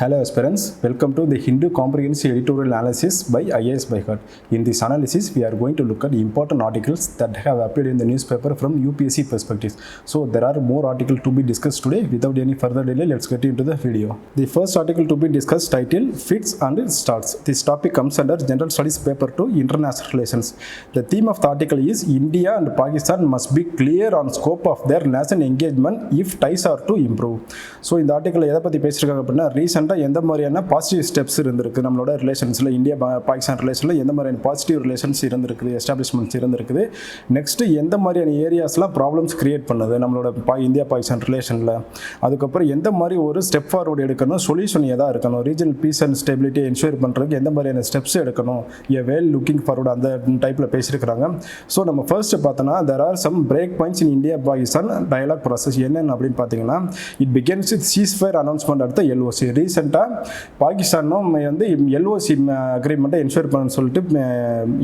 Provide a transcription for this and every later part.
Hello aspirants, welcome to the Hindu Comprehensive Editorial Analysis by IASBYHEART. In this analysis, we are going to look at important articles that have appeared in the newspaper from UPSC perspectives. So there are more articles to be discussed today. Without any further delay, let's get into the video. The first article to be discussed titled Fits and Starts. This topic comes under General Studies paper 2 International Relations. The theme of the article is India and Pakistan must be clear on scope of their national engagement if ties are to improve. So இந்த article எதை பற்றி பேசியிருக்காங்க அப்படின்னா ரீசெண்டாக எந்த மாதிரியான positive steps இருந்திருக்கு நம்மளோட ரிலேஷன்ஸில் இந்தியா பாகிஸ்தான் ரிலேஷனில் எந்த மாதிரியான பாசிட்டிவ் ரிலேஷன்ஸ் இருந்திருக்குது, எஸ்டாப்ளிஷ்மெண்ட்ஸ் இருந்திருக்குது, நெக்ஸ்ட்டு எந்த மாதிரியான ஏரியாஸ்லாம் ப்ராப்ளம்ஸ் கிரியேட் பண்ணுது நம்மளோட இந்தியா பாகிஸ்தான் ரிலேஷனில், அதுக்கப்புறம் எந்த மாதிரி ஒரு ஸ்டெப் ஃபார்வர்டு எடுக்கணும், சொல்யூஷன் எதாக இருக்கணும், regional peace and stability ensure பண்ணுறதுக்கு எந்த மாதிரியான ஸ்டெப்ஸ் எடுக்கணும், ஏ வேல் லுக்கிங் ஃபார்வர்டு அந்த டைப்பில் பேசியிருக்கிறாங்க. ஸோ நம்ம ஃபர்ஸ்ட் பார்த்தோன்னா there are some break points in India Pakistan dialogue process. என்னென்னு அப்படின்னு பார்த்தீங்கன்னா it begins with ceasefire announcement அடுத்த எல்ஓசி. ரீசெண்டாக பாகிஸ்தானும் வந்து எல்ஓசி அக்ரிமெண்ட்டை என்ஷூர் பண்ண சொல்லிட்டு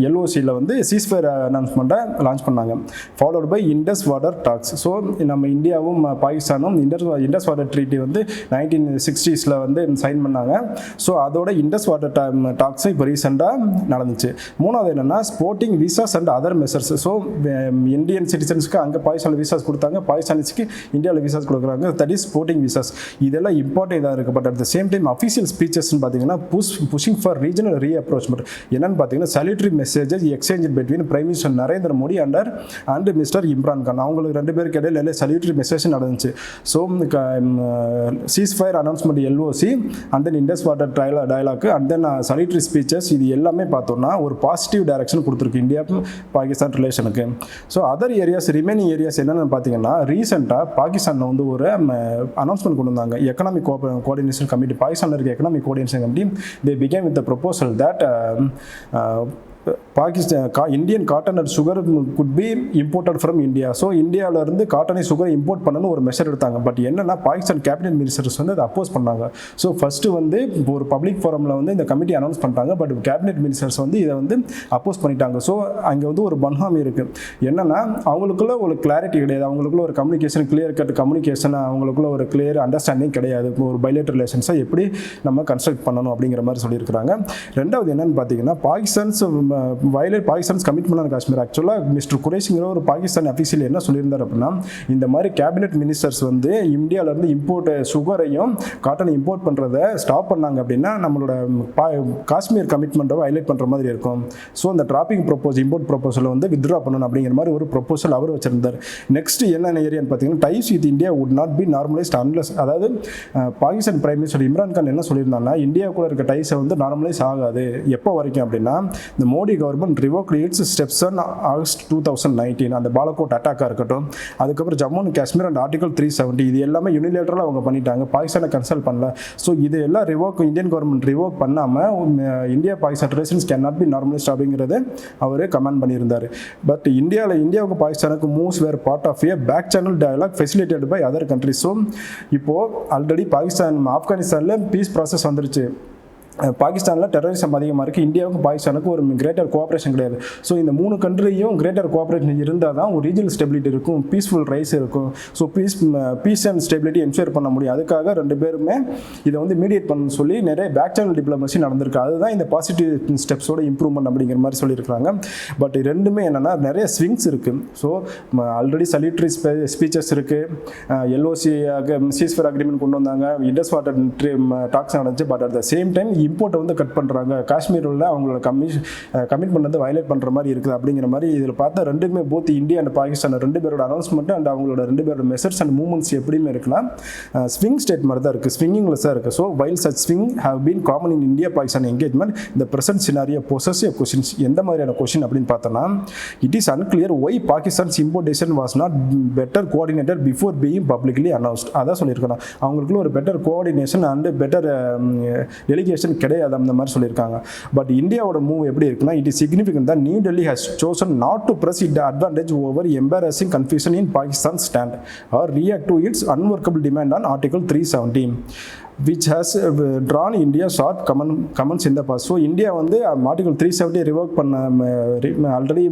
எல்ஓசியில் வந்து சீஸ்ஃபயர் அனௌன்ஸ்மெண்ட்டை லான்ச் பண்ணாங்க. Followed by Indus water talks. So நம்ம இந்தியாவும் பாகிஸ்தானும் இண்டஸ் வாட்டர் ட்ரீட்டி வந்து 1960s வந்து சைன் பண்ணாங்க. ஸோ அதோட இண்டஸ் வாட்டர் டாக்ஸ் இப்போ ரீசெண்டாக நடந்துச்சு. மூணாவது என்னென்னா sporting visas and other measures. So Indian சிட்டிசன்ஸ்க்கு அங்கே பாகிஸ்தானில் விசாஸ் கொடுத்தாங்க, பாகிஸ்தானிஸ்க்கு இந்தியாவில் விசாஸ் கொடுக்குறாங்க. That is sporting visas. இதெல்லாம் இம்பார்ட்டன்ட் இதாக இருக்குது. But at the same time official ஸ்பீச்சஸ்ன்னு பார்த்தீங்கன்னா புஷிங் ஃபார் ரீஜனல் ரீஅப்ரோச்மெண்ட். என்னன்னு பார்த்தீங்கன்னா salutary messages exchange between prime minister Narendra Modi and mister Imran Khan. அவங்களுக்கு ரெண்டு பேருக்கு இடையில சாலிட்டரி மெசேஜ் நடந்துச்சு. So ceasefire announcement LOC and then Indus water dialogue and then salutary speeches, இது எல்லாமே பார்த்தோம்னா ஒரு பாசிட்டிவ் டைரக்ஷன் கொடுத்துருக்கு இந்தியா பாகிஸ்தான் ரிலேஷனுக்கு. So other areas remaining areas என்னென்னு பார்த்தீங்கன்னா ரீசெண்டாக பாகிஸ்தானில் வந்து ஒரு அனௌன்ஸ்மெண்ட் கொண்டு வந்தாங்க. எக்கனாமிக் கோஆர்டினேஷன் கமிட்டி, பாகிஸ்தானில் இருக்க economic coordination committee, they began with the proposal that Indian cotton and sugar could be imported from India. So இந்தியாவிலேருந்து காட்டனை சுகரை இம்போர்ட் பண்ணணும்னு ஒரு மெஷர் எடுத்தாங்க. பட் என்னன்னா பாகிஸ்தான் கேபினட் மினிஸ்டர்ஸ் வந்து அதை அப்போஸ் பண்ணாங்க. ஸோ ஃபர்ஸ்ட் வந்து ஒரு பப்ளிக் ஃபோரமில் வந்து இந்த கமிட்டி அனௌன்ஸ் பண்ணிட்டாங்க. பட் கேபினட் மினிஸ்டர்ஸ் வந்து இதை வந்து அப்போஸ் பண்ணிட்டாங்க. ஸோ அங்கே வந்து ஒரு பன்ஹாமி இருக்குது. என்னன்னா அவங்களுக்குள்ள ஒரு கிளாரிட்டி கிடையாது, அவங்களுக்குள்ள ஒரு கம்யூனிகேஷன், கிளியர் கட் கம்யூனிகேஷன், அவங்களுக்குள்ள ஒரு கிளியர் அண்டர்ஸ்டாண்டிங் கிடையாது. ஒரு பைலேட்டர் ரிலேஷன்ஸை எப்படி நம்ம கன்ஸ்ட்ரக்ட் பண்ணணும் அப்படிங்கிற மாதிரி சொல்லியிருக்கிறாங்க. ரெண்டாவது என்னன்னு பார்த்தீங்கன்னா பாகிஸ்தான்ஸ் கமிட்மெண்ட் ஆன் காஷ்மீர். ஆக்சுவலாக மிஸ்டர் குரேஷிங்கிற ஒரு பாகிஸ்தான் அஃபீஷியல் என்ன சொல்லியிருந்தார் அப்படின்னா இந்த மாதிரி கேபினெட் மினிஸ்டர்ஸ் வந்து இந்தியாவிலேருந்து இம்போர்ட் சுகரையும் காட்டனை இம்போர்ட் பண்ணுறதை ஸ்டாப் பண்ணாங்க அப்படின்னா நம்மளோட காஷ்மீர் கமிட்மெண்ட்டை ஹைலைட் பண்ணுற மாதிரி இருக்கும். ஸோ அந்த டிராப்பிங் இம்போர்ட் ப்ரொபோசலை வந்து வித்ட்ரா பண்ணணும் அப்படிங்கிற மாதிரி ஒரு ப்ரொபோசல் அவர் வச்சிருந்தார். நெக்ஸ்ட் என்னென்ன ஏரியான்னு பார்த்தீங்கன்னா dies with India would not be normalised unless, அதாவது பாகிஸ்தான் பிரைம் மினிஸ்டர் இம்ரான் கான் என்ன சொல்லியிருந்தாங்கன்னா இந்தியாவுக்குள்ள இருக்க டைஸை வந்து நார்மலைஸ் ஆகாது. எப்போ வரைக்கும் அப்படின்னா இந்த Modi government revoked its steps on August 2019, அந்த பாலகோட் அட்டாக்காக இருக்கட்டும், அதுக்கப்புறம் Jammu and Kashmir and article 370, இது எல்லாமே யூனிலேட்டரலாக அவங்க பண்ணிட்டாங்க, பாகிஸ்தானை கன்சல்ட் பண்ணல. ஸோ இது எல்லாம் இந்தியன் கவர்மெண்ட் ரிவோக் பண்ணாமல் India Pakistan relations can not be normalised அப்படிங்கிறத அவர் கமெண்ட் பண்ணியிருந்தார். பட் இந்தியாவுக்கு பாகிஸ்தானுக்கு moves were part of a back channel dialogue facilitated by other countries. So இப்போது ஆல்ரெடி ஆப்கானிஸ்தானில் பீஸ் ப்ராசஸ் வந்துருச்சு. பாகிஸ்தானில் டெரரிசம் அதிகமாக இருக்குது. இந்தியாவுக்கும் பாகிஸ்தானுக்கும் ஒரு கிரேட்டர் கோஆப்ரேஷன் கிடையாது. ஸோ இந்த மூணு கண்ட்ரியும் கிரேட்டர் கோஆப்ரேஷன் இருந்தால் தான் ஒரு ரீஜனல் ஸ்டெபிலிட்டி இருக்கும், பீஸ்ஃபுல் ரைஸ் இருக்கும். So peace and stability ensure பண்ண முடியும். அதுக்காக ரெண்டு பேருமே இதை வந்து மீடியேட் பண்ண சொல்லி நிறைய பேக் சேனல் டிப்ளமசி நடந்திருக்கு. அதுதான் இந்த பாசிட்டிவ் ஸ்டெப்ஸோட இம்ப்ரூவ்மெண்ட் அப்படிங்கிற மாதிரி சொல்லியிருக்காங்க. பட் ரெண்டுமே என்னென்னா நிறைய ஸ்விங்ஸ் இருக்குது. ஸோ ஆல்ரெடி சலிட்டரி ஸ்பீச்சஸ் இருக்குது, எல்ஓசி சீஸ்ஃபயர் அக்ரிமெண்ட் கொண்டு வந்தாங்க, இண்டஸ் வாட்டர் டாக்ஸ் நடந்துச்சு. But at the same time இம்போர்ட்டை வந்து கட் பண்ணுறாங்க, காஷ்மீரில் அவங்களோட கமிட்மெண்ட் வந்து வயலேட் பண்ணுற மாதிரி இருக்குது அப்படிங்கிற மாதிரி இதில் பார்த்தா ரெண்டுமே போத் இந்தியா அண்ட் பாகிஸ்தான் ரெண்டு பேரோட அனௌன்ஸ்மெண்ட் அண்ட் அவங்களோட ரெண்டு பேரோட மெசர்ஸ் அண்ட் மூவ்மெண்ட்ஸ் எப்படியுமே இருக்குன்னா ஸ்விங் ஸ்டேட் மாதிரி தான் இருக்குது, ஸ்விங்கிங்லெஸ்ஸாக இருக்குது. So while such swing have been common in India Pakistan engagement இந்த பிரசன்ட் சினாரியோ பொசஸ் கொஸ்டின்ஸ். எந்த மாதிரியான கொஸ்டின் அப்படின்னு பார்த்தோன்னா it is unclear why Pakistan's importation was not better coordinated before being publicly announced. அதான் சொல்லியிருக்கணும், அவங்களுக்குள்ள ஒரு better coordination and better delegation கிடையாது அந்த மாதிரி சொல்லியிருக்காங்க. பட் இந்தியாவோட மூவ் எப்படி இருக்குன்னா it is significant that New Delhi has chosen not to press its advantage over embarrassing confusion in Pakistan's stand or react to its unworkable demand on Article 370. which has drawn India short comments in the past. So India வந்து article 370 revoke பண்ண already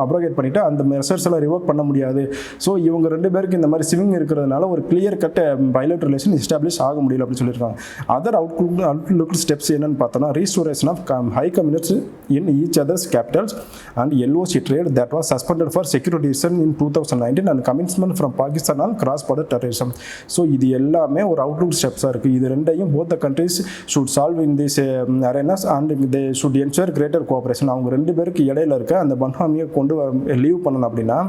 அப்ரோகேட் பண்ணிவிட்டு அந்த measures எல்லாம் revoke பண்ண முடியாது. So இவங்க ரெண்டு பேருக்கு இந்த மாதிரி ஸ்விங் இருக்கிறதுனால ஒரு clear cut bilateral relation establish ஆக முடியல அப்படின்னு சொல்லியிருக்காங்க. அதர் அவுட்லுக் ஸ்டெப்ஸ் என்னன்னு பார்த்தோம்னா restoration of high commissions in each other's capitals and LOC trade that was suspended for security reason in 2019 and commencement from Pakistan on cross border terrorism. So இது எல்லாமே ஒரு Outlook ஸ்டெப்ஸாக இருக்குது. இது ரெண்டையும் both the countries should solve in this arenas and they should ensure greater cooperation. அவங்க ரெண்டு பேருக்கு இடையில இருக்க அந்த பன்ஹாமியை கொண்டு லீவ் பண்ணணும் அப்படின்னா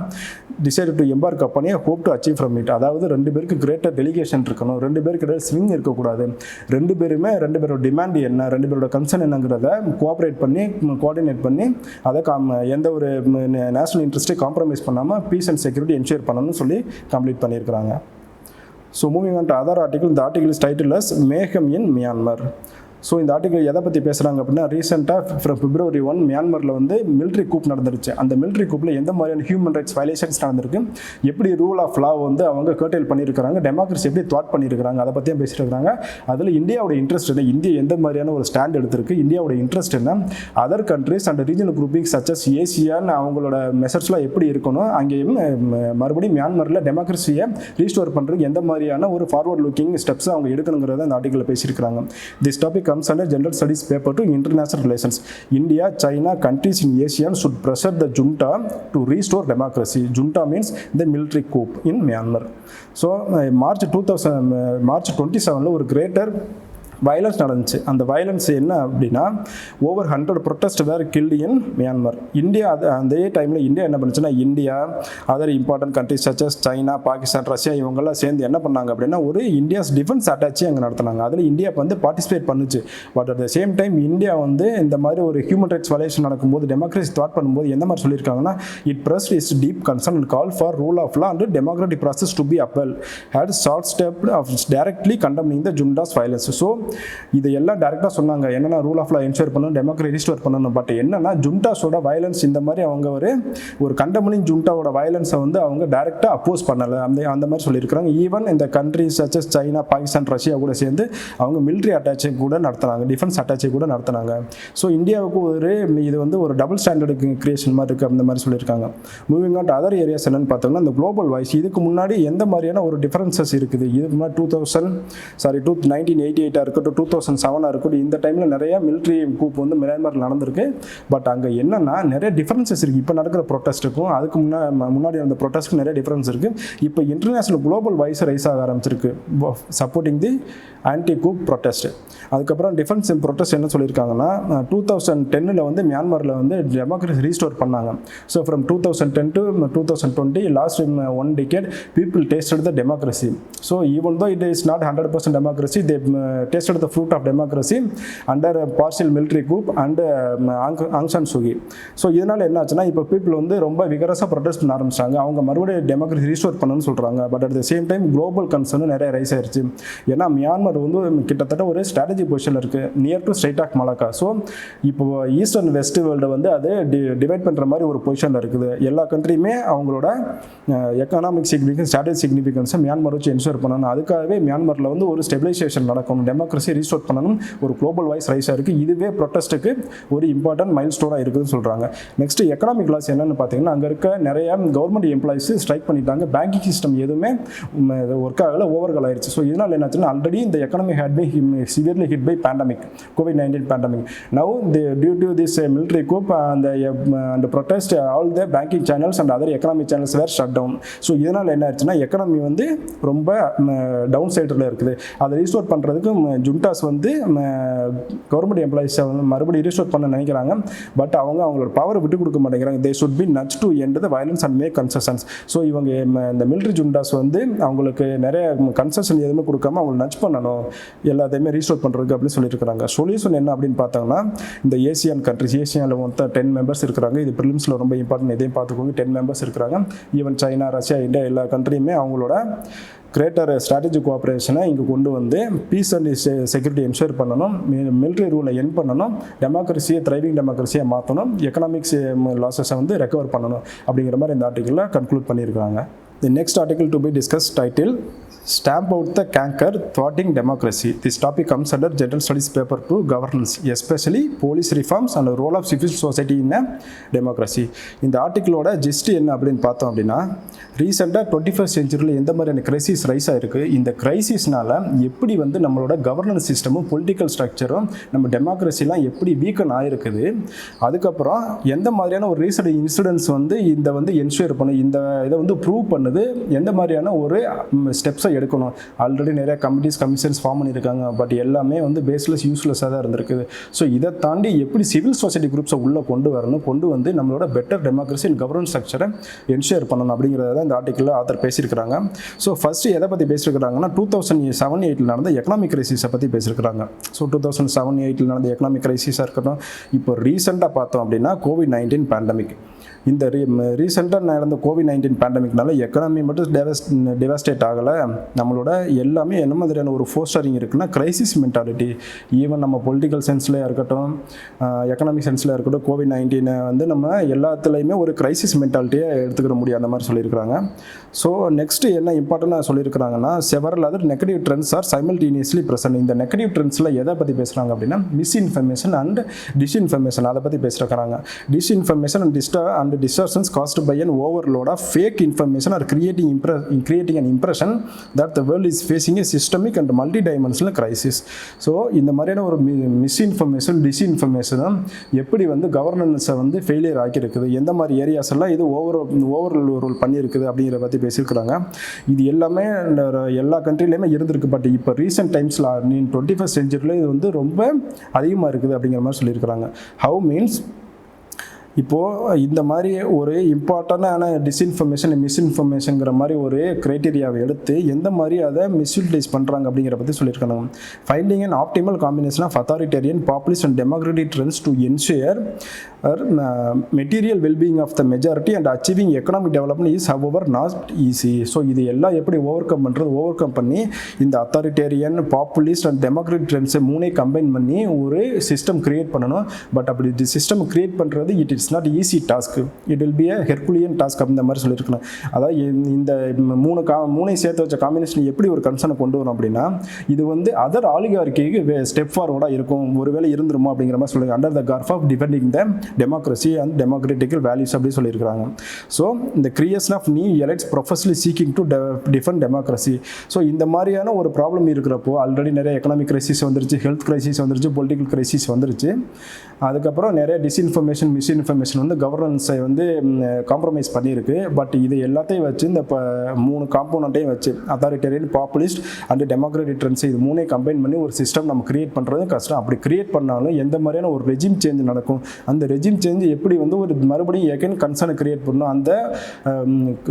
decided to embark upon a hope to achieve from it. அதாவது ரெண்டு பேருக்கு கிரேட்டர் டெலிகேஷன் இருக்கணும், ரெண்டு பேருக்கு இடையில ஸ்விங் இருக்கக்கூடாது, ரெண்டு பேரோட டிமாண்ட் என்ன, ரெண்டு பேரோட கன்சர்ன் என்னங்கிறத கோஆப்ரேட் பண்ணி கோஆர்டினேட் பண்ணி அதை எந்த ஒரு நேஷனல் இன்ட்ரெஸ்ட்டை காம்ப்ரமைஸ் பண்ணாமல் பீஸ் அண்ட் செக்யூரிட்டி என்ஷூர் பண்ணணும்னு சொல்லி கம்ப்ளீட் பண்ணியிருக்கிறாங்க. So moving on to other article, இந்த ஆர்டிகல் இஸ் டைட்டில் அஸ் மேகம் இன் மியான்மர். ஸோ இந்த ஆர்டிகல் எதை பற்றி பேசுகிறாங்க அப்படின்னா ரீசெண்டாக February 1 மியான்மரில் வந்து மிலிட்ரி கூப் நடந்துருச்சு. அந்த மிலிட்ரி கூப்பில் எந்த மாதிரியான ஹியூமன் ரைட்ஸ் வயலேஷன்ஸ் நடந்திருக்கு, எப்படி ரூல் ஆஃப் லா வந்து அவங்க கர்டைல் பண்ணியிருக்கிறாங்க, டெமோக்ரஸி எப்படி தாட் பண்ணியிருக்கிறாங்க, அதை பற்றியும் பேசியிருக்கிறாங்க. அதில் இந்தியாவோட இன்ட்ரெஸ்ட் என்ன, இந்தியா எந்த மாதிரியான ஒரு ஸ்டாண்ட் எடுத்திருக்கு, இந்தியாவோட இன்ட்ரெஸ்ட் என்ன, other countries and regional grouping such as ஏசியான்னு அவங்களோட மெசர்ஸ்லாம் எப்படி இருக்கணும், அங்கேயும் மறுபடியும் மியான்மரில் டெமோக்ரஸியை ரீஸ்டோர் பண்ணுறதுக்கு எந்த மாதிரியான ஒரு ஃபார்வர்ட் லுக்கிங் ஸ்டெப்ஸ் அவங்க எடுக்கணுங்கிறத அந்த ஆர்டிகலில் பேசியிருக்கிறாங்க. This topic comes under general studies paper to international relations. India, China, countries in Asia should pressure the junta to restore democracy. Junta means the military coup in Myanmar. So March 27 ஒரு greater violence நடந்துச்சு. அந்த violence என்ன அப்படின்னா over 100 protest were killed in Myanmar. India அதே டைமில் India என்ன பண்ணுச்சுன்னா India other important countries such as China, Pakistan, Russia இவங்கெல்லாம் சேர்ந்து என்ன பண்ணாங்க அப்படின்னா ஒரு இந்தியாஸ் டிஃபென்ஸ் அட்டாச்சு அங்கே நடத்தினாங்க. அதில் இந்தியா வந்து பார்ட்டிசிபேட் பண்ணுச்சு. But at the same time India வந்து இந்த மாதிரி ஒரு ஹியூமன் ரைட்ஸ் வயலேஷன் நடக்கும்போது டெமோக்ரஸி தாட் பண்ணும்போது எந்த மாதிரி சொல்லியிருக்காங்கன்னா it press is deep concern and call for rule of law and democratic process to be upheld short step of directly condemning the junta's violence. So இதையெல்லாம் டைரெக்டாக சொன்னாங்க என்னென்னா ரூல் ஆஃப் லா என்ஷூர் பண்ணணும், democracy restore பண்ணணும். But என்னன்னா ஜுண்டாஸோட violence இந்த மாதிரி அவங்க ஒரு கண்டமனிங் ஜுண்டாவோட வயலன்ஸை வந்து அவங்க டைரெக்டாக அப்போஸ் பண்ணலை அந்த மாதிரி சொல்லியிருக்கிறாங்க. ஈவன் இந்த countries such as China, Pakistan, Russia கூட சேர்ந்து அவங்க மிலிட்ரி அட்டாச்சை கூட நடத்தினாங்க, டிஃபென்ஸ் அட்டாச்சை கூட நடத்தினாங்க. ஸோ இந்தியாவுக்கு இது வந்து ஒரு டபுள் ஸ்டாண்டர்டு கிரியேஷன் மாதிரி இருக்குது அந்த மாதிரி சொல்லியிருக்காங்க. Moving on to other areas என்னன்னு பார்த்தோம்னா இந்த குளோபல் வாய்ஸ் இதுக்கு முன்னாடி எந்த மாதிரியான ஒரு டிஃபரன்சஸ் இருக்குது. இதுக்கு முன்னாடி 1988 இருக்கட்டும் 2007 இருக்கட்டும் இந்த டைமில் நிறைய மிலிட்ரி கூப் வந்து மியான்மரில் நடந்திருக்கு. பட் அங்கே என்னென்னா நிறைய டிஃபரன்சஸ் இருக்குது. இப்போ நடக்கிற ப்ரொட்டஸ்ட்டுக்கும் அதுக்கு முன்னாடி அந்த ப்ரொட்டஸ்ட்டுக்கும் நிறைய டிஃபரன்ஸ் இருக்குது. இப்போ இன்டர்நேஷனல் குளோபல் வாய்ஸ் ரைஸ் ஆக ஆரம்பிச்சிருக்கு சப்போர்ட்டிங் தி ஆன்டி கூப் ப்ரொட்டஸ்ட். அதுக்கப்புறம் டிஃபென்ஸ் ப்ரொட்டஸ்ட் என்ன சொல்லியிருக்காங்கன்னா 2010 வந்து மியான்மரில் வந்து டெமோக்ரஸி ரீஸ்டோர் பண்ணாங்க. So from 2010 to 2020 last 1 decade people tasted the democracy. So even though it is not 100% democracy, they tasted the fruit of democracy under a partial military coup and Aung San Suu Kyi. So இதனால் என்ன ஆச்சுன்னா இப்போ people வந்து ரொம்ப விகரஸாக protest பண்ண ஆரம்பிச்சிட்டாங்க. அவங்க மறுபடியும் டெமோக்ரஸி ரீஸ்டோர் பண்ணணும்னு சொல்கிறாங்க. But at the same time global கன்சர்னும் நிறைய ரைஸ் ஆயிடுச்சு. ஏன்னா மியான்மர் வந்து கிட்டத்தட்ட ஒரு ஸ்ட்ராட்டஜி பொசிஷனில் இருக்குது near to strait of Malacca. So இப்போ ஈஸ்ட் அண்ட் வெஸ்ட் வேர்ல்டு வந்து அது டிவைட் பண்ணுற மாதிரி ஒரு பொசிஷனில் இருக்குது. எல்லா கண்ட்ரியுமே அவங்களோட எக்கனாமிக் சிக்னிஃபிகன்ஸ், ஸ்ட்ராட்டஜி சிக்னிஃபிகன்ஸை மியான்மர் வச்சு என்ஷூர் பண்ணணும். அதுக்காகவே மியான்மரில் வந்து ஒரு ஸ்டெபிலைசேஷன் நடக்கணும், டெமோக்ரஸி ரீஸ்டோர் பண்ணணும், ஒரு குளோபல் வாய்ஸ் ரைஸாக இருக்குது. இதுவே ப்ரொட்டஸ்ட்டுக்கு ஒரு இம்பார்ட்டன்ட் மைல் ஸ்டோனாக இருக்குதுன்னு சொல்கிறாங்க. நெக்ஸ்ட் எக்கனாமிக் லாஸ் என்னென்னு பார்த்தீங்கன்னா அங்கே இருக்க நிறைய கவர்மெண்ட் எம்ப்ளாயிஸ் ஸ்ட்ரைக் பண்ணிட்டாங்க. பேங்கிங் சிஸ்டம் எதுவுமே ஒர்க் ஆகலை, ஓவர்கால் ஆயிடுச்சு. ஸோ இதனால் என்னாச்சுன்னா ஆல்ரெடி இந்த economy had been severely hit by pandemic, COVID-19 pandemic. Now due to this military coup and the protest, all the banking channels and other economic channels were shut down. So இதனால் என்ன ஆச்சுன்னா economy வந்து ரொம்ப down சைடில் இருக்குது. அதை restore பண்ணுறதுக்கு ஜுண்டாஸ் வந்து கவர்மெண்ட் எம்ப்ளாயிஸை வந்து மறுபடியும் ரீஸ்டோர் பண்ண நினைக்கிறாங்க. பட் அவங்களோட பவரை விட்டு கொடுக்க மாட்டேங்கிறாங்க. they should be nudged to end the violence and make concessions. So இவங்க இந்த மிலிட்ரி ஜுண்டாஸ் வந்து அவங்களுக்கு நிறைய கன்செஷன் எதுவுமே கொடுக்காம அவங்க நட்ச் பண்ணணும், எல்லாத்தையுமே ரீஸ்டோர் பண்ணுறதுக்கு அப்படின்னு சொல்லியிருக்கிறாங்க. சொல்யூஷன் என்ன அப்படின்னு பார்த்தாங்கன்னா இந்த ஏசியன் கண்ட்ரிஸ், ஏசியாவில் மொத்தம் 10 மெம்பர்ஸ் இருக்கிறாங்க. இது ப்ரிலிம்ஸில் ரொம்ப இம்பார்ட்டன்ட், இதையும் பார்த்துக்கோங்க. 10 மெம்பர்ஸ் இருக்கிறாங்க. ஈவன் சைனா, ரஷ்யா, இந்தியா எல்லா கண்ட்ரியுமே அவங்களோட கிரேட்டர் ஸ்ட்ராட்டஜி கோஆப்ரேஷனை இங்கே கொண்டு வந்து பீஸ் அண்ட் செக்யூரிட்டி என்ஷூர் பண்ணணும், மிலிட்ரி ரூலை என் பண்ணணும், டெமோக்ரஸியை த்ரைவிங் டெமோக்ரஸியை மாற்றணும், எக்கனாமிக்ஸ் லாஸஸை வந்து ரெக்கவர் பண்ணணும் அப்படிங்கிற மாதிரி இந்த ஆர்டிக்கிளில் கன்க்ளூட் பண்ணியிருக்காங்க. The next article to be discussed title Stamp out the canker thwarting democracy. This topic comes under General Studies paper 2 governance, especially police reforms and the role of civil society in a democracy. இந்த ஆர்டிக்கிளோட gist என்ன அப்படின்னு பார்த்தோம் அப்படின்னா, ரீசெண்டாக 21st செஞ்சுரியில் எந்த மாதிரியான crisis rice ஆகிருக்கு, இந்த கிரைசிஸ்னால எப்படி வந்து நம்மளோட கவர்னன்ஸ் சிஸ்டமும் பொலிட்டிக்கல் ஸ்ட்ரக்சரும் நம்ம டெமோக்ரஸிலாம் எப்படி வீக்கன் ஆகிருக்குது, அதுக்கப்புறம் எந்த மாதிரியான ஒரு ரீசெண்ட் இன்சிடென்ட்ஸ் வந்து இந்த வந்து என்ஷூர் பண்ணும், இந்த இதை வந்து ப்ரூவ் பண்ணுது, எந்த மாதிரியான ஒரு ஸ்டெப்ஸை எடுக்கணும். ஆல்ரெடி நிறைய கமிஷன்ஸ் ஃபார்ம் பண்ணியிருக்காங்க, பட் எல்லாமே வந்து பேஸ்லெஸ் யூஸ்லெஸ்ஸாக தான் இருந்திருக்குது. ஸோ இதை தாண்டி எப்படி சிவில் சொசைட்டி குரூப்ஸை உள்ளே கொண்டு வந்து நம்மளோட பெட்டர் டெமோக்ரஸி அண்ட் கவர்னன்ஸ் ஸ்ட்ரக்சரை என்ஷூர் பண்ணணும் அப்படிங்கிறத தான் இந்த ஆர்டிக்கிளில் ஆத்தர் பேசியிருக்கிறாங்க. ஸோ ஃபஸ்ட்டு எதை பற்றி பேசியிருக்கிறாங்கன்னா 2007-8 நடந்த எக்கனாமிக் கிரைசிஸை பற்றி பேசியிருக்கிறாங்க. ஸோ 2007-8 நடந்த எக்கனாமிக் கிரைசிஸாக இருக்கட்டும், இப்போ ரீசெண்டாக பார்த்தோம் அப்படின்னா COVID-19 பேண்டமிக். இந்த ரீசெண்டாக நடந்த COVID-19 பேண்டமிக்னால எக்கனாமி மட்டும் டெவாஸ்டேட் ஆகலை, நம்மளோட எல்லாமே என்ன மாதிரியான ஒரு ஃபோஸ்டரிங் இருக்குன்னா கிரைசிஸ் மென்டாலிட்டி. ஈவன் நம்ம பொலிட்டிக்கல் சென்ஸ்லேயே இருக்கட்டும், எக்கனாமிக் சென்ஸில் இருக்கட்டும், COVID-19 வந்து நம்ம எல்லாத்துலேயுமே ஒரு கிரைசிஸ் மென்டாலிட்டியை எடுத்துக்கிற முடியும் அந்த மாதிரி சொல்லியிருக்கிறாங்க. ஸோ நெக்ஸ்ட்டு என்ன இம்பார்ட்டண்ட்டாக சொல்லியிருக்கிறாங்கன்னா, several other negative trends are simultaneously present. இந்த நெகட்டிவ் ட்ரெண்ட்ஸில் எதை பற்றி பேசுகிறாங்க அப்படின்னா மிஸ்இன்ஃபர்மேஷன் அண்ட் டிஸ்இன்ஃபர்மேஷன், அதை பற்றி பேசுகிறாங்க. Disinformation and distortions caused by an overload of fake information are creating an impression that the world is facing a systemic and multidimensional crisis. So இந்த மாதிரியான ஒரு மிஸ்இன்ஃபர்மேஷன் டிஸ்இன்ஃபர்மேஷனும் எப்படி வந்து கவர்னன்ஸை வந்து ஃபெயிலியர் ஆக்கியிருக்குது, எந்த மாதிரி ஏரியாஸ் எல்லாம் இது ஓவர் ரூல் பண்ணியிருக்குது அப்படிங்கிற பற்றி பேசியிருக்கிறாங்க. இது எல்லாமே எல்லா கண்ட்ரிலையுமே இருந்திருக்கு, பட் இப்போ ரீசெண்ட் டைம்ஸில் 21st செஞ்சுரியில் இது வந்து ரொம்ப அதிகமாக இருக்குது அப்படிங்கிற மாதிரி சொல்லியிருக்கிறாங்க. ஹவு மீன்ஸ் இப்போது இந்த மாதிரி ஒரு இம்பார்ட்டண்டான டிஸ்இன்ஃபர்மேஷன் மிஸ்இன்ஃபர்மேஷனுங்கிற மாதிரி ஒரு க்ரைட்டீரியாவை எடுத்து எந்த மாதிரி அதை மிஸ்யூட்டிலைஸ் பண்ணுறாங்க அப்படிங்கிற பற்றி சொல்லியிருக்காங்க. Finding an optimal combination of authoritarian populist and democratic trends to ensure material wellbeing of the majority and achieving economic development is however not easy. So இது எல்லாம் எப்படி ஓவர் கம் பண்ணி இந்த அத்தாரிட்டேரியன் பாப்புலிஸ்ட் அண்ட் டெமோக்ராட்டிக் ட்ரெண்ட்ஸை மூணே combine பண்ணி ஒரு system create பண்ணணும். பட் அப்படி சிஸ்டம் கிரியேட் பண்ணுறது it it's not easy task, it will be a herculean task அப்படின்ற மாதிரி சொல்லியிருக்கலாம். அதாவது இந்த மூணை சேர்த்து வச்ச காம்பினேஷன் எப்படி ஒரு கன்சர்னை கொண்டு வரும் அப்படின்னா, இது வந்து அதர் ஆலிகார்கிக்கு ஸ்டெப் ஃபார்வர்டாக இருக்கும், ஒருவேளை இருந்துருமோ அப்படிங்கிற மாதிரி சொல்லுங்க. Under the garb of defending the democracy and democratical values அப்படி சொல்லியிருக்கிறாங்க. ஸோ இந்த creation of new elites professionally seeking to defend democracy. So இந்த மாதிரியான ஒரு ப்ராப்ளம் இருக்கிறப்போ ஆல்ரெடி நிறைய எக்கனாமிக் கிரைசிஸ் வந்துருச்சு, ஹெல்த் கிரைசிஸ் வந்துருச்சு, பொலிட்டிக்கல் கிரைசிஸ் வந்துருச்சு. அதுக்கப்புறம் நிறைய டிஸ்இன்ஃபர்மேஷன் மிஸ்இன்ஃபர்மேஷன் வந்து கவர்னன்ஸை வந்து காம்ப்ரமைஸ் பண்ணியிருக்கு. பட் இது எல்லாத்தையும் வச்சு இந்த மூணு காம்போனண்ட்டையும் வச்சு authoritarian populist and democratic trends இது மூணே கம்பைன் பண்ணி ஒரு சிஸ்டம் நம்ம கிரியேட் பண்ணுறது கஷ்டம். அப்படி கிரியேட் பண்ணாலும் எந்த மாதிரியான ஒரு ரெஜிம் சேஞ்ச் நடக்கும், அந்த ரெஜிம் சேஞ்ச் எப்படி வந்து ஒரு மறுபடியும் ஏகன் கன்சர்னை கிரியேட் பண்ணணும், அந்த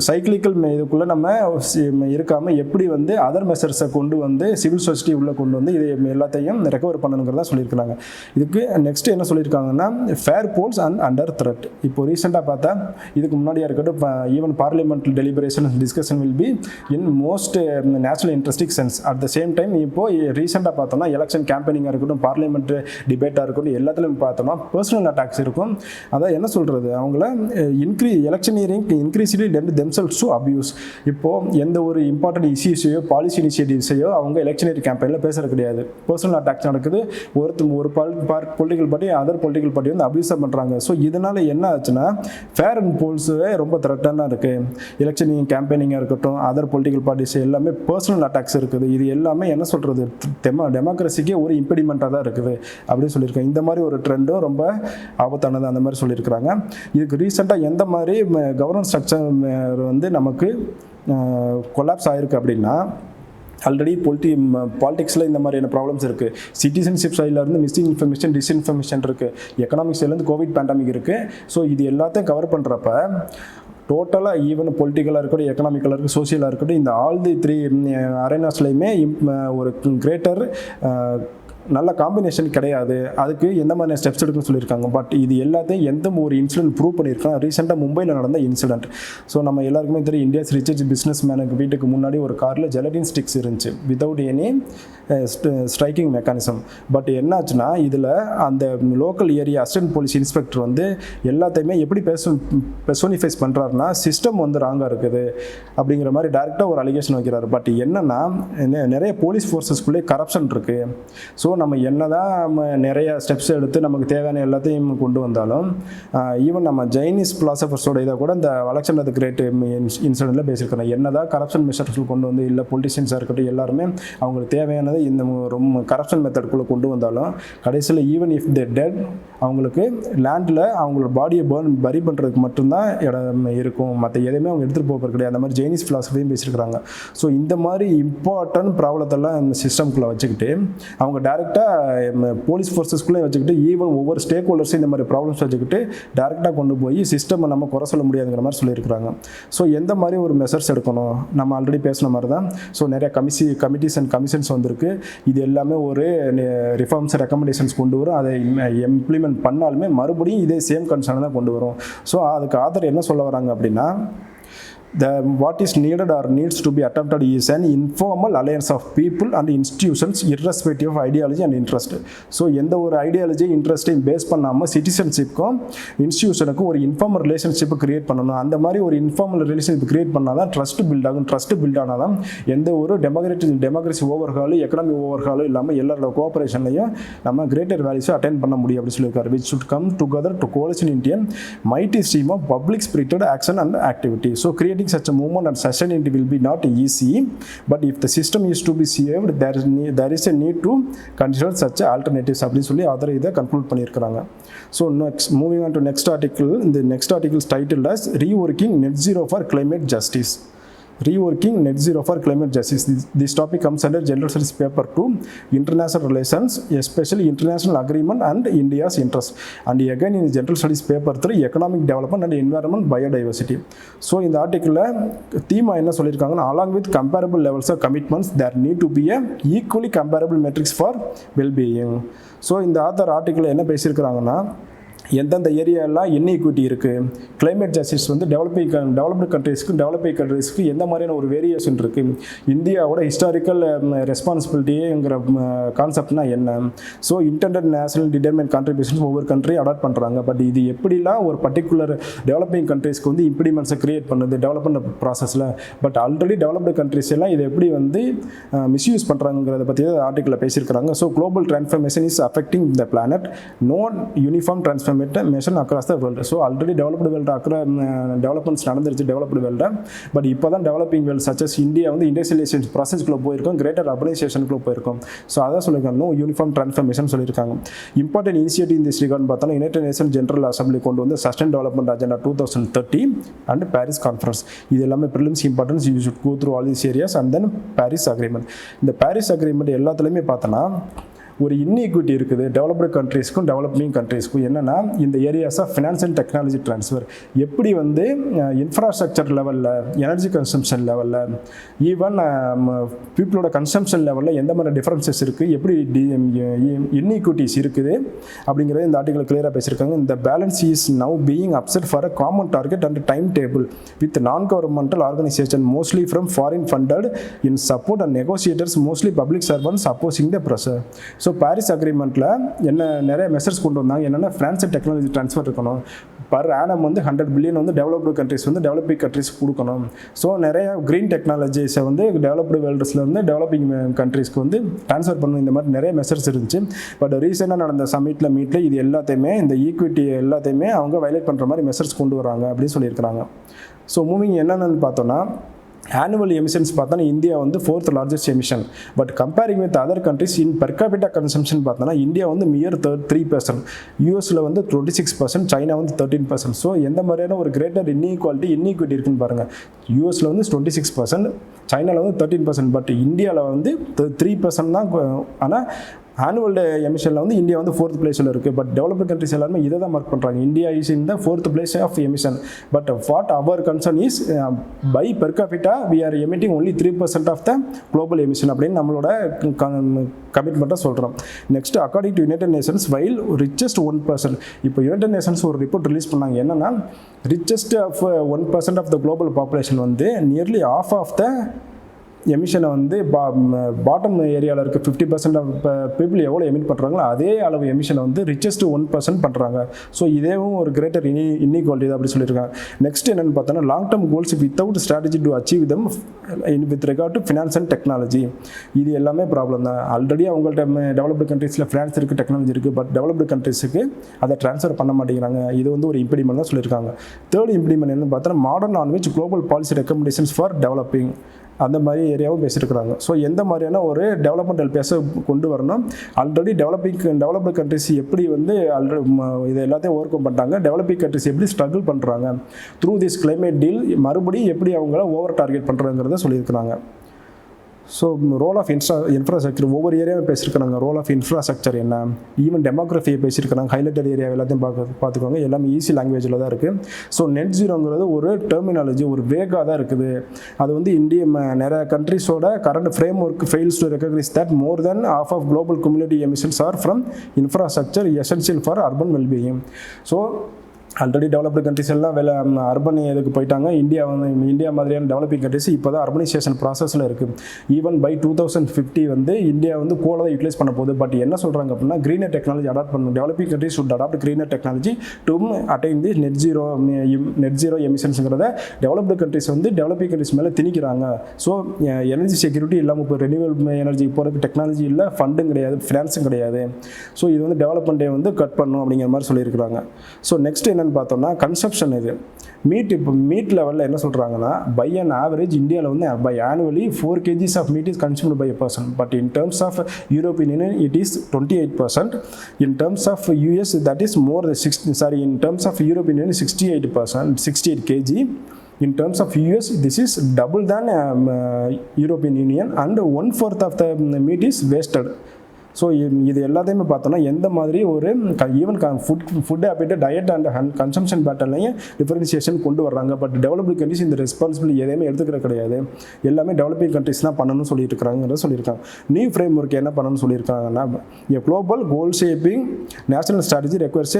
சைக்கிளிக்கல் இதுக்குள்ளே நம்ம இருக்காமல் எப்படி வந்து அதர் மெஷர்ஸை கொண்டு வந்து சிவில் சொசைட்டி உள்ளே கொண்டு வந்து இது எல்லாத்தையும் ரெக்கவர் பண்ணணுங்கிறதா சொல்லியிருக்கிறாங்க. இதுக்கு நெக்ஸ்ட் என்ன சொல்லியிருக்காங்கன்னா, fair polls and under threat. இப்போ ரீசெண்டாக பார்த்தா இதுக்கு முன்னாடியாக இருக்கட்டும், even parliament deliberation discussion will be in most national interesting sense. At the same time இப்போ ரீசெண்டாக பார்த்தோம்னா எலெக்ஷன் கேம்பெயினிங்காக இருக்கட்டும், பார்லிமெண்ட் டிபேட்டாக இருக்கட்டும், எல்லாத்துலையும் பார்த்தோம்னா பர்சனல் அட்டாக்ஸ் இருக்கும். அதான் என்ன சொல்கிறது, அவங்கள எலெக்ஷனியரிங் இன்க்ரீஸ்லி தெம்செல்ஸ் டு அபியூஸ். இப்போது எந்த ஒரு இம்பார்ட்டன்ட் இஷ்யூஸையோ பாலிசி இனிஷியேட்டிவ்ஸையோ அவங்க எலெக்ஷனரி கேம்பெயினில் பேசுறது கிடையாது, பர்சனல் அட்டாக்ஸ் நடக்குது. ஒரு political party other political party வந்து அபியூஸாக பண்ணுறாங்க. ஸோ இதனால் என்ன ஆச்சுன்னா ஃபேர் அண்ட் போல்ஸே ரொம்ப த்ரெட்டாக இருக்குது. எலெக்ஷனிங் கேம்பெயினிங்காக இருக்கட்டும், அதர் பொலிட்டிக்கல் பார்ட்டிஸ் எல்லாமே பர்சனல் அட்டாக்ஸ் இருக்குது. இது எல்லாமே என்ன சொல்கிறது, டெமோக்ரஸிக்கே ஒரு இம்பிடிமெண்ட்டாக தான் இருக்குது அப்படின்னு சொல்லியிருக்கேன். இந்த மாதிரி ஒரு ட்ரெண்டும் ரொம்ப ஆபத்தானது அந்த மாதிரி சொல்லியிருக்கிறாங்க. இதுக்கு ரீசெண்டாக எந்த மாதிரி கவர்னன்ஸ் ஸ்ட்ரக்சர் வந்து நமக்கு கொலாப்ஸ் ஆகிருக்கு அப்படின்னா, ஆல்ரெடி பாலிடிக்ஸில் இந்த மாதிரியான ப்ராப்ளம்ஸ் இருக்குது. சிட்டிசன்ஷிப் சைட்லேருந்து மிஸ்இன்ஃபர்மேஷன் டிஸ்இன்ஃபர்மேஷன் இருக்குது, எக்கனாமிக் சைட்லேருந்து கோவிட் பேண்டமிக் இருக்குது. ஸோ இது எல்லாத்தையும் கவர் பண்ணுறப்ப டோட்டலாக ஈவன் பொலிட்டிக்கலாக இருக்கட்டும், எக்கனாமிக்கலாக இருக்கட்டும், சோசியலாக இருக்கட்டும், இந்த ஆல் தி த்ரீ அரேனாஸ்லையுமே ஒரு கிரேட்டர் நல்ல காம்பினேஷன் கிடையாது. அதுக்கு எந்த மாதிரியான ஸ்டெப்ஸ் எடுக்கணும்னு சொல்லியிருக்காங்க. பட் இது எல்லாத்தையும் எந்த ஒரு இன்சிடென்ட் ப்ரூவ் பண்ணியிருக்காங்க. ரீசெண்டாக மும்பையில் நடந்த இன்சிடென்ட். ஸோ நம்ம எல்லாருக்குமே தெரியும், இந்தியாஸ் ரிச்சஸ்ட் பிஸ்னஸ் மேனுக்கு வீட்டுக்கு முன்னாடி ஒரு காரில் ஜெலட்டின் ஸ்டிக்ஸ் இருந்துச்சு without any striking mechanism. But என்னாச்சுன்னா இதில் அந்த local area assistant police inspector வந்து எல்லாத்தையுமே எப்படி பெர்சோனிஃபைஸ் பண்ணுறாருன்னா சிஸ்டம் வந்து ராங்காக இருக்குது அப்படிங்கிற மாதிரி டேரெக்டாக ஒரு அலிகேஷன் வைக்கிறார். பட் என்னென்னா நிறைய போலீஸ் ஃபோர்ஸஸ்குள்ளே கரப்ஷன் இருக்குது. ஸோ நம்ம என்ன தான் நிறைய ஸ்டெப்ஸ் எடுத்து நமக்கு தேவையான எல்லாத்தையும் கொண்டு வந்தாலும் ஈவன் நம்ம ஜைனீஸ் பிலாசபர்ஸோட இதை கூட இந்த அலெக்சாண்டர் தி கிரேட் இன்சிடென்ட்டில் பேசியிருக்கிறோம். என்ன தான் கரப்ஷன் மெஷர்ஸ் கொண்டு வந்து இல்லை பொலிட்டிஷியன்ஸாக இருக்கட்டும் எல்லாருமே அவங்களுக்கு தேவையானதை இந்த ரொம்ப கரப்ஷன் மெத்தட்குள்ளே கொண்டு வந்தாலும் கடைசியில் ஈவன் இஃப் தே டெட் அவங்களுக்கு லேண்டில் அவங்களோட பாடியை பரி பண்ணுறதுக்கு மட்டும்தான் இடம் இருக்கும். மற்ற எதையுமே அவங்க எடுத்துகிட்டு போகிறது கிடையாது. அந்த மாதிரி ஜைனீஸ் ஃபிலாசபியும் பேசியிருக்கிறாங்க. ஸோ இந்த மாதிரி இம்பார்ட்டன்ட் ப்ராப்ளத்தெல்லாம் இந்த சிஸ்டம்குள்ளே வச்சுக்கிட்டு அவங்க டேரெக்டாக போலீஸ் ஃபோர்ஸஸ்குள்ளே வச்சுக்கிட்டு ஈவன் ஒவ்வொரு ஸ்டேக் ஹோல்டர்ஸும் இந்த மாதிரி ப்ராப்ளம்ஸ் வச்சுக்கிட்டு டேரெக்டாக கொண்டு போய் சிஸ்டம் நம்ம குறை சொல்ல முடியாதுங்கிற மாதிரி சொல்லியிருக்கிறாங்க. ஸோ எந்த மாதிரி ஒரு மெஷர்ஸ் எடுக்கணும், நம்ம ஆல்ரெடி பேசின மாதிரி தான். ஸோ நிறைய கமிட்டிஸ் அண்ட் கமிஷன்ஸ் வந்திருக்கு. இது எல்லாமே ஒரு ரிஃபார்ம்ஸ் ரெக்கமெண்டேஷன்ஸ் கொண்டு வரும். அதை இம்ப்ளிமெண்ட் பண்ணாலுமே மறுபடியும் இதே சேம் கன்சர்ன் தான் கொண்டு வரும். ஸோ அதுக்கு ஆதர் என்ன சொல்ல வராங்க அப்படின்னா, what is needed or needs to be attempted is an informal alliance of people and institutions irrespective of ideology and interest. So எந்த ஒரு ஐடியாலஜி இன்ட்ரெஸ்ட்டையும் பேஸ் பண்ணாமல் சிட்டிசன்ஷிப்க்கும் இன்ஸ்டியூஷனுக்கும் ஒரு இன்ஃபார்மல் ரிலேஷன்ஷிப்பை கிரியேட் பண்ணணும். அந்த மாதிரி ஒரு இன்ஃபார்மல் ரிலேஷன்ஷிப் கிரியேட் பண்ணால் தான் ட்ரஸ்ட் பில்ட் ஆகும். ட்ரஸ்ட் பில்ட் ஆனால் தான் எந்த ஒரு டெமோக்ரஸி ஓவர்ஹாலும் எக்கனாமிக் ஓவர்ஹாலும் இல்லாமல் எல்லாரோட கோஆபரேஷன்லையும் நம்ம கிரேட்டர் வேல்யூஸை அட்டைன் பண்ண முடியும் அப்படின்னு சொல்லியிருக்காரு. which should come together to coalition Indian mighty stream of public spirited action and activity. So creating such a movement and sustainability will be not easy, but if the system is to be saved, there is a need to consider such alternatives அப்படி சொல்லி other இதை conclude பண்ணியிருக்கிறாங்க. So moving on to next article. இந்த next article's title as reworking net zero for climate justice. Reworking net zero for climate justice. This topic comes under General Studies paper 2, international relations, especially international agreement and India's interest. And again in General Studies paper 3, economic development and environment biodiversity. So in the article theme என்ன சொல்லியிருக்காங்கன்னா, along with comparable levels of commitments there need to be a equally comparable metrics for well-being. So இந்த article என்ன பேசியிருக்கிறாங்கன்னா, எந்தெந்த ஏரியாலாம் இன்இக்விட்டி இருக்குது, climate justice வந்து developed கண்ட்ரீஸ்க்கு developing கண்ட்ரீஸ்க்கு எந்த மாதிரியான ஒரு வேரியேஷன் இருக்குது, இந்தியாவோட ஹிஸ்டாரிக்கல் ரெஸ்பான்சிபிலிட்டிங்கிற கான்செப்ட்னா என்ன, so intended national determine contributions ஒவ்வொரு கண்ட்ரி அடாப்ட் பண்ணுறாங்க. பட் இது எப்படிலாம் ஒரு பர்டிகுலர் டெவலப்பிங் கண்ட்ரீஸ்க்கு வந்து இம்ப்ளிமெண்ட்ஸை கிரியேட் பண்ணுது டெவலப்மெண்ட் ப்ராசஸில், பட் ஆல்ரெடி டெவலப்டு கண்ட்ரீஸ் எல்லாம் இதை எப்படி வந்து மிஸ்யூஸ் பண்ணுறாங்கிறத பற்றி ஆர்டிக்கிளில் பேசியிருக்கிறாங்க. So global transformation is affecting the planet, no uniform transformation across the world. So already developed world developments நடந்துருச்சு developed world. பட் இப்போ தான் developing world such as India வந்து இண்டஸ்ட்ரியலைசேஷன் ப்ராசஸ்க்குள்ளே போயிருக்கோம், கிரேட்டர் அர்பனைசேஷனுக்குள்ளே போயிருக்கோம். ஸோ அதான் சொல்லியிருக்காங்க, நோ யூனிஃபார்ம் டிரான்ஸ்ஃபர்மேஷன் சொல்லியிருக்காங்க. Important initiative in this regard பார்த்தோன்னா யுனைடெட் நேஷன் ஜெனரல் அசம்பிளி கொண்டு வந்து sustain development agenda 2030 and Paris conference. இது எல்லாமே prelims importance. You should go through all these areas and then Paris agreement. இந்த Paris agreement எல்லாத்துலேயுமே பார்த்தோன்னா ஒரு இன்இக்விட்டி இருக்குது டெவலப்டு கண்ட்ரீஸ்க்கும் டெவலப்பிங் கண்ட்ரீஸ்க்கும். என்னென்னா இந்த areas of finance and technology transfer எப்படி வந்து இன்ஃப்ராஸ்ட்ரக்சர் லெவலில், எனர்ஜி கன்சம்ஷன் லெவலில், ஈவன் பீப்புளோட கன்சம்ஷன் லெவலில் எந்த மாதிரி டிஃப்ரென்சஸ் இருக்குது, எப்படி இன்இக்விட்டிஸ் இருக்குது அப்படிங்கிறது இந்த ஆர்டிகல் கிளியராக பேசியிருக்காங்க. இந்த balance is now being upset for a common target and time table with non governmental organisation mostly from foreign funded in support and negotiators mostly public servants opposing the pressure. So Paris அக்ரிமெண்ட்டில் என்ன நிறைய measures கொண்டு வந்தாங்க. என்னென்னா finance and technology transfer இருக்கணும். Per annum வந்து 100 billion வந்து developed countries வந்து டெவலப்பிங் கண்ட்ரிஸ் கொடுக்கணும். ஸோ நிறைய க்ரீன் டெக்னாலஜிஸை வந்து டெவலப்டு வேர்ல்ட்ஸ்லேருந்து டெவலப்பிங் கண்ட்ரிஸ்க்கு வந்து ட்ரான்ஸ்ஃபர் பண்ணணும். இந்த மாதிரி நிறைய மெஷர்ஸ் இருந்துச்சு. பட் ரீசெண்டாக நடந்த மீட்டில் இது எல்லாத்தையுமே இந்த ஈக்விட்டி எல்லாத்தையுமே அவங்க வயலேட் பண்ணுற மாதிரி மெஷர்ஸ் கொண்டு வராங்க அப்படின்னு சொல்லியிருக்கிறாங்க. ஸோ மூவிங் என்னென்னு பார்த்தோன்னா, ஆனுவல் எமிஷன்ஸ் பார்த்தோன்னா இந்தியா வந்து 4th largest emission. But comparing with other countries in per capita consumption பார்த்தோன்னா இந்தியா வந்து மியர் 3%, யூஎஸில் வந்து 26%, சைனா வந்து 13%. ஸோ எந்த மாதிரியான ஒரு கிரேட்டர் இன்இக்விட்டி இருக்குன்னு பாருங்கள். யூஎஸில் வந்து 26%, சைனாவில் வந்து 13%, பட் இந்தியாவில் வந்து 3% தான். ஆனால் ஆனுவல் எமிஷனில் வந்து இந்தியா வந்து 4th பிளேஸில் இருக்குது. பட் டெவலப்டு கண்ட்ரிஸ் எல்லாருமே இதை தான் மார்க் பண்ணுறாங்க. India is in the 4th place of emission. But what our concern is by per capita we are emitting only 3% of the global emission அப்படின்னு நம்மளோட கமிட்மெண்ட்டாக சொல்கிறோம். Next, according to United Nations while richest 1%. இப்போ United Nations ஒரு report release பண்ணாங்க. என்னன்னா richest of 1% of the global population வந்து nearly half of the எமிஷனை வந்து பாட்டம் ஏரியாவில் இருக்க 50% ஆஃப் பீப்புள் எவ்வளோ எமிட் பண்ணுறாங்களோ அதே அளவு எமிஷனை வந்து ரிச்சஸ்ட் 1% பண்ணுறாங்க. ஸோ இதேவும் ஒரு கிரேட்டர் இன்இக்வாலிட்டி தான் அப்படி சொல்லியிருக்காங்க. நெக்ஸ்ட் என்னென்னு பார்த்தோன்னா long term goals without strategy to achieve them with record to finance and technology. இது எல்லாமே ப்ராப்ளம் தான். ஆல்ரெடி அவங்கள்ட்ட டெவலப்டு கண்ட்ரீஸில் ஃபினான்ஸ் இருக்குது, டெக்னாலஜி இருக்குது. பட் டெவலப்டு கண்ட்ரீஸுக்கு அதை ட்ரான்ஸ்ஃபர் பண்ண மாட்டேங்கிறாங்க. இது வந்து ஒரு இம்ப்ளிமெண்ட் தான் சொல்லியிருக்காங்க. தேர்ட் இம்ப்ளிமெண்ட் என்னென்னு பார்த்தோன்னா modern on which global policy recommendations for developing, அந்த மாதிரி ஏரியாவும் பேசியிருக்கிறாங்க. ஸோ எந்த மாதிரியான ஒரு டெவலப்மெண்டல் பேச கொண்டு வரணும். ஆல்ரெடி டெவலப்டு கண்ட்ரிஸ் எப்படி வந்து இதை எல்லாத்தையும் ஓவர் கம் பண்ணிட்டாங்க, டெவலப்பிங் கண்ட்ரிஸ் எப்படி ஸ்ட்ரகிள் பண்ணுறாங்க, த்ரூ திஸ் கிளைமேட் டீல் மறுபடியும் எப்படி அவங்கள ஓவர் டார்கெட் பண்ணுறாங்கிறத சொல்லியிருக்கிறாங்க. ஸோ ரோல் ஆஃப் இன்ஃப்ராஸ்ட்ரக்சர் ஒவ்வொரு ஏரியாவும் பேசியிருக்கிறாங்க. ரோல் ஆஃப் இன்ஃப்ராஸ்ட்ரக்சர் என்ன, ஈவன் டெமோக்ரஃபியை பேசியிருக்கிறாங்க. ஹைலைட்டட் ஏரியா எல்லாத்தையும் பார்த்துக்கோங்க. எல்லாமே ஈஸி லாங்குவேஜில் தான் இருக்குது. ஸோ நெட் ஜீரோங்கிறது ஒரு டெர்மினாலஜி, ஒரு வேகாக தான் இருக்குது. அது வந்து நிறைய கண்ட்ரிஸோட current framework fails to recognise that more than of of global community emissions are from infrastructure essential for urban wellbeing. So already developed countries எல்லாம் அர்பன் இதுக்கு போயிட்டாங்க. இந்தியா மாதிரியான டெவலப்பிங் கண்ட்ரிஸ் இப்போ தான் அர்பனைசேஷன் ப்ராசஸில் இருக்குது. ஈவன் பை 2050 வந்து India வந்து கோலை தான் யூட்டிலைஸ் பண்ண போகுது. பட் என்ன சொல்கிறாங்க அப்படின்னா க்ரீனர் டெக்னாலஜி அடாப்ட் பண்ணணும். Developing countries should adopt greener technology to attain the net zero எமிஷன்ஸுங்கிறத டெவலப்டு கண்ட்ரிஸ் வந்து டெவலப்பிங் கண்ட்ரிஸ் மேலே திணிக்கிறாங்க. ஸோ எனர்ஜி செக்யூரிட்டி இல்லாமல் இப்போ ரெனியூவல் எனர்ஜி போகிறதுக்கு டெக்னாலஜி இல்லை, ஃபண்டும் கிடையாது, ஃபினான்ஸும் கிடையாது. ஸோ இது வந்து டெவலப்மெண்ட்டை வந்து கட் பண்ணணும் அப்படிங்கிற மாதிரி சொல்லியிருக்கிறாங்க. ஸோ நெக்ஸ்ட் என்னென்னு பார்த்தோம்னா கன்சப்ஷன். இது இப்போ மீட் லெவலில் என்ன சொல்கிறாங்கன்னா பை அன் ஆவரேஜ் இந்தியாவில் வந்து by annually 4 kgs of meat is consumed by a person. But in terms of European Union it is 28%. In terms of US that is more in terms of European Union 68%, 68 kg. In terms of US, this is double than European Union, and 1/4 of the meat is wasted. So இது எல்லாத்தையுமே பார்த்தோன்னா எந்த மாதிரி ஒரு even food habit, diet and consumption பேட்டர்லையும் differentiation கொண்டு வர்றாங்க. But developed countries இந்த ரெஸ்பான்சிபிலிட்டி எதையுமே எடுத்துக்கிற கிடையாது. எல்லாமே டெவலப்பிங் கண்ட்ரிஸ் தான் பண்ணணும்னு சொல்லியிருக்கிறாங்கிறத சொல்லியிருக்காங்க. நியூ ஃப்ரேம் ஒர்க் என்ன பண்ணணும்னு சொல்லியிருக்காங்கன்னா global goal shaping national strategy requires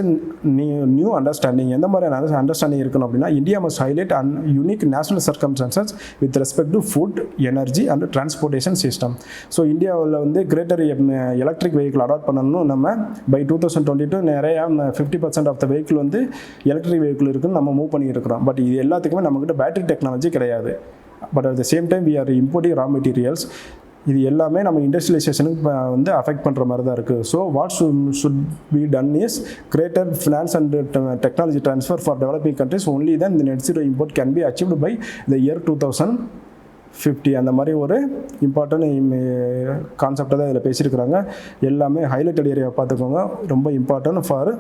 new understanding. எந்த மாதிரியான அண்டர்ஸ்டாண்டிங் இருக்கணும் அப்படின்னா India must highlight and unique national circumstances with respect to food, energy and transportation system. So இந்தியாவில் வந்து கிரேட்டர் எலக்ட்ரிக் வெஹிக்கிள் அடாப்ட் பண்ணணும். நம்ம பை 2022 நிறையா 50% ஆஃப் த வெஹிக்கிள் வந்து எலக்ட்ரிக் வெஹிக்கிள் இருக்குன்னு நம்ம மூவ் பண்ணிட்டு இருக்கிறோம். பட் இது எல்லாத்துக்குமே நம்மக்கிட்ட பேட்டரி டெக்னாலஜி கிடையாது. But at the same time we are importing raw materials. இது எல்லாமே நம்ம இண்டஸ்ட்ரியலைசேஷனுக்கு வந்து அஃபெக்ட் பண்ணுற மாதிரி தான் இருக்குது. So what should be done is greater finance and technology transfer for developing countries. Only then the net zero import can be achieved by the year 2050. அந்த மாதிரி ஒரு இம்பார்ட்டன்ட் கான்செப்டை தான் இதில் பேசியிருக்கிறாங்க. எல்லாமே ஹைலைட்டட் ஏரியா பார்த்துக்கோங்க. ரொம்ப important for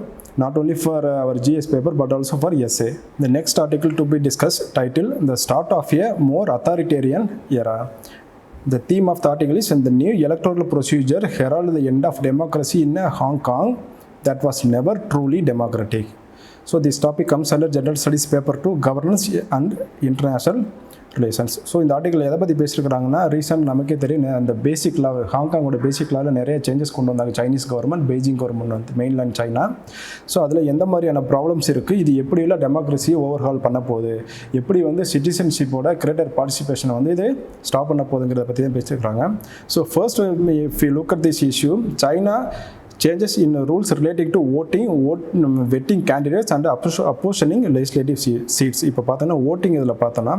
not only for our GS paper but also for SA. The next article to be discuss title the start of a more authoritarian era. The theme of the article is the new electoral procedure herald the end of democracy in Hong Kong that was never truly democratic. So this topic comes under General Studies paper 2 Governance and International relations. So இந்த article எதை பற்றி பேசியிருக்கிறாங்கன்னா recent நமக்கே தெரியும் அந்த பேசிக் லா ஹாங்காங்கோட பேசிக் லாவில் நிறைய changes கொண்டு வந்தாங்க Chinese government, Beijing government வந்து மெயின்லேண்ட் சைனா. ஸோ அதில் எந்த மாதிரியான ப்ராப்ளம்ஸ் இருக்குது, இது எப்படியெல்லாம் டெமோக்ரஸியை ஓவர்ஹால் பண்ண போகுது, எப்படி வந்து சிட்டிசன்ஷிப்போட கிரேட்டர் பார்ட்டிசிபேஷனை வந்து இது ஸ்டாப் பண்ண போகுதுங்கிறத பற்றி தான் பேசியிருக்கிறாங்க. So first if you look at this issue, China changes in rules relating to vetting candidates and oppositioning legislative seats. இப்போ பார்த்தோன்னா ஓட்டிங் இதில் பார்த்தோன்னா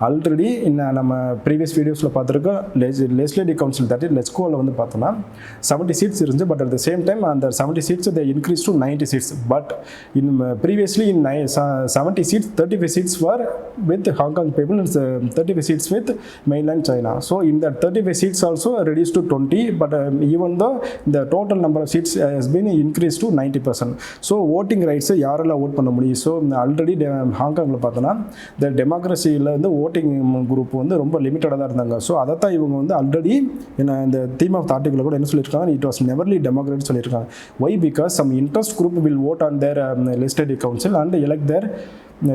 ஆல்ரெடி நம்ம ப்ரீவியஸ் வீடியோஸில் பார்த்துருக்கோம் லெஜிஸ்லேட்டிவ் கவுன்சில் தட் லெஸ்கோவில் வந்து பார்த்தோன்னா 70 சீட்ஸ் இருந்துச்சு. But at the same time அந்த 70 seats they increased to 90 seats. But previously in 70 seats 35 seats were with Hong Kong people and 35 seats with mainland China. So in that 35 seats also reduced to 20. But even though the total number of seats has been increased to 90%. So voting ரைட்ஸை யாரெல்லாம் vote பண்ண முடியும்? So already ஹாங்காங்கில் பார்த்தோன்னா இந்த டெமோக்ரஸியில் வந்து voting group வந்து ரொம்ப லிமிட்டடாக தான் இருந்தாங்க. ஸோ அதை தான் இவங்க வந்து ஆல்ரெடி இந்த தீம் ஆஃப் த ஆர்டிகிள் கூட என்ன சொல்லியிருக்காங்க, இட் வாஸ் நெவர்லி டெமோக்ராட் சொல்லியிருக்காங்க. Why? Because some interest group will vote on their legislative council and elect their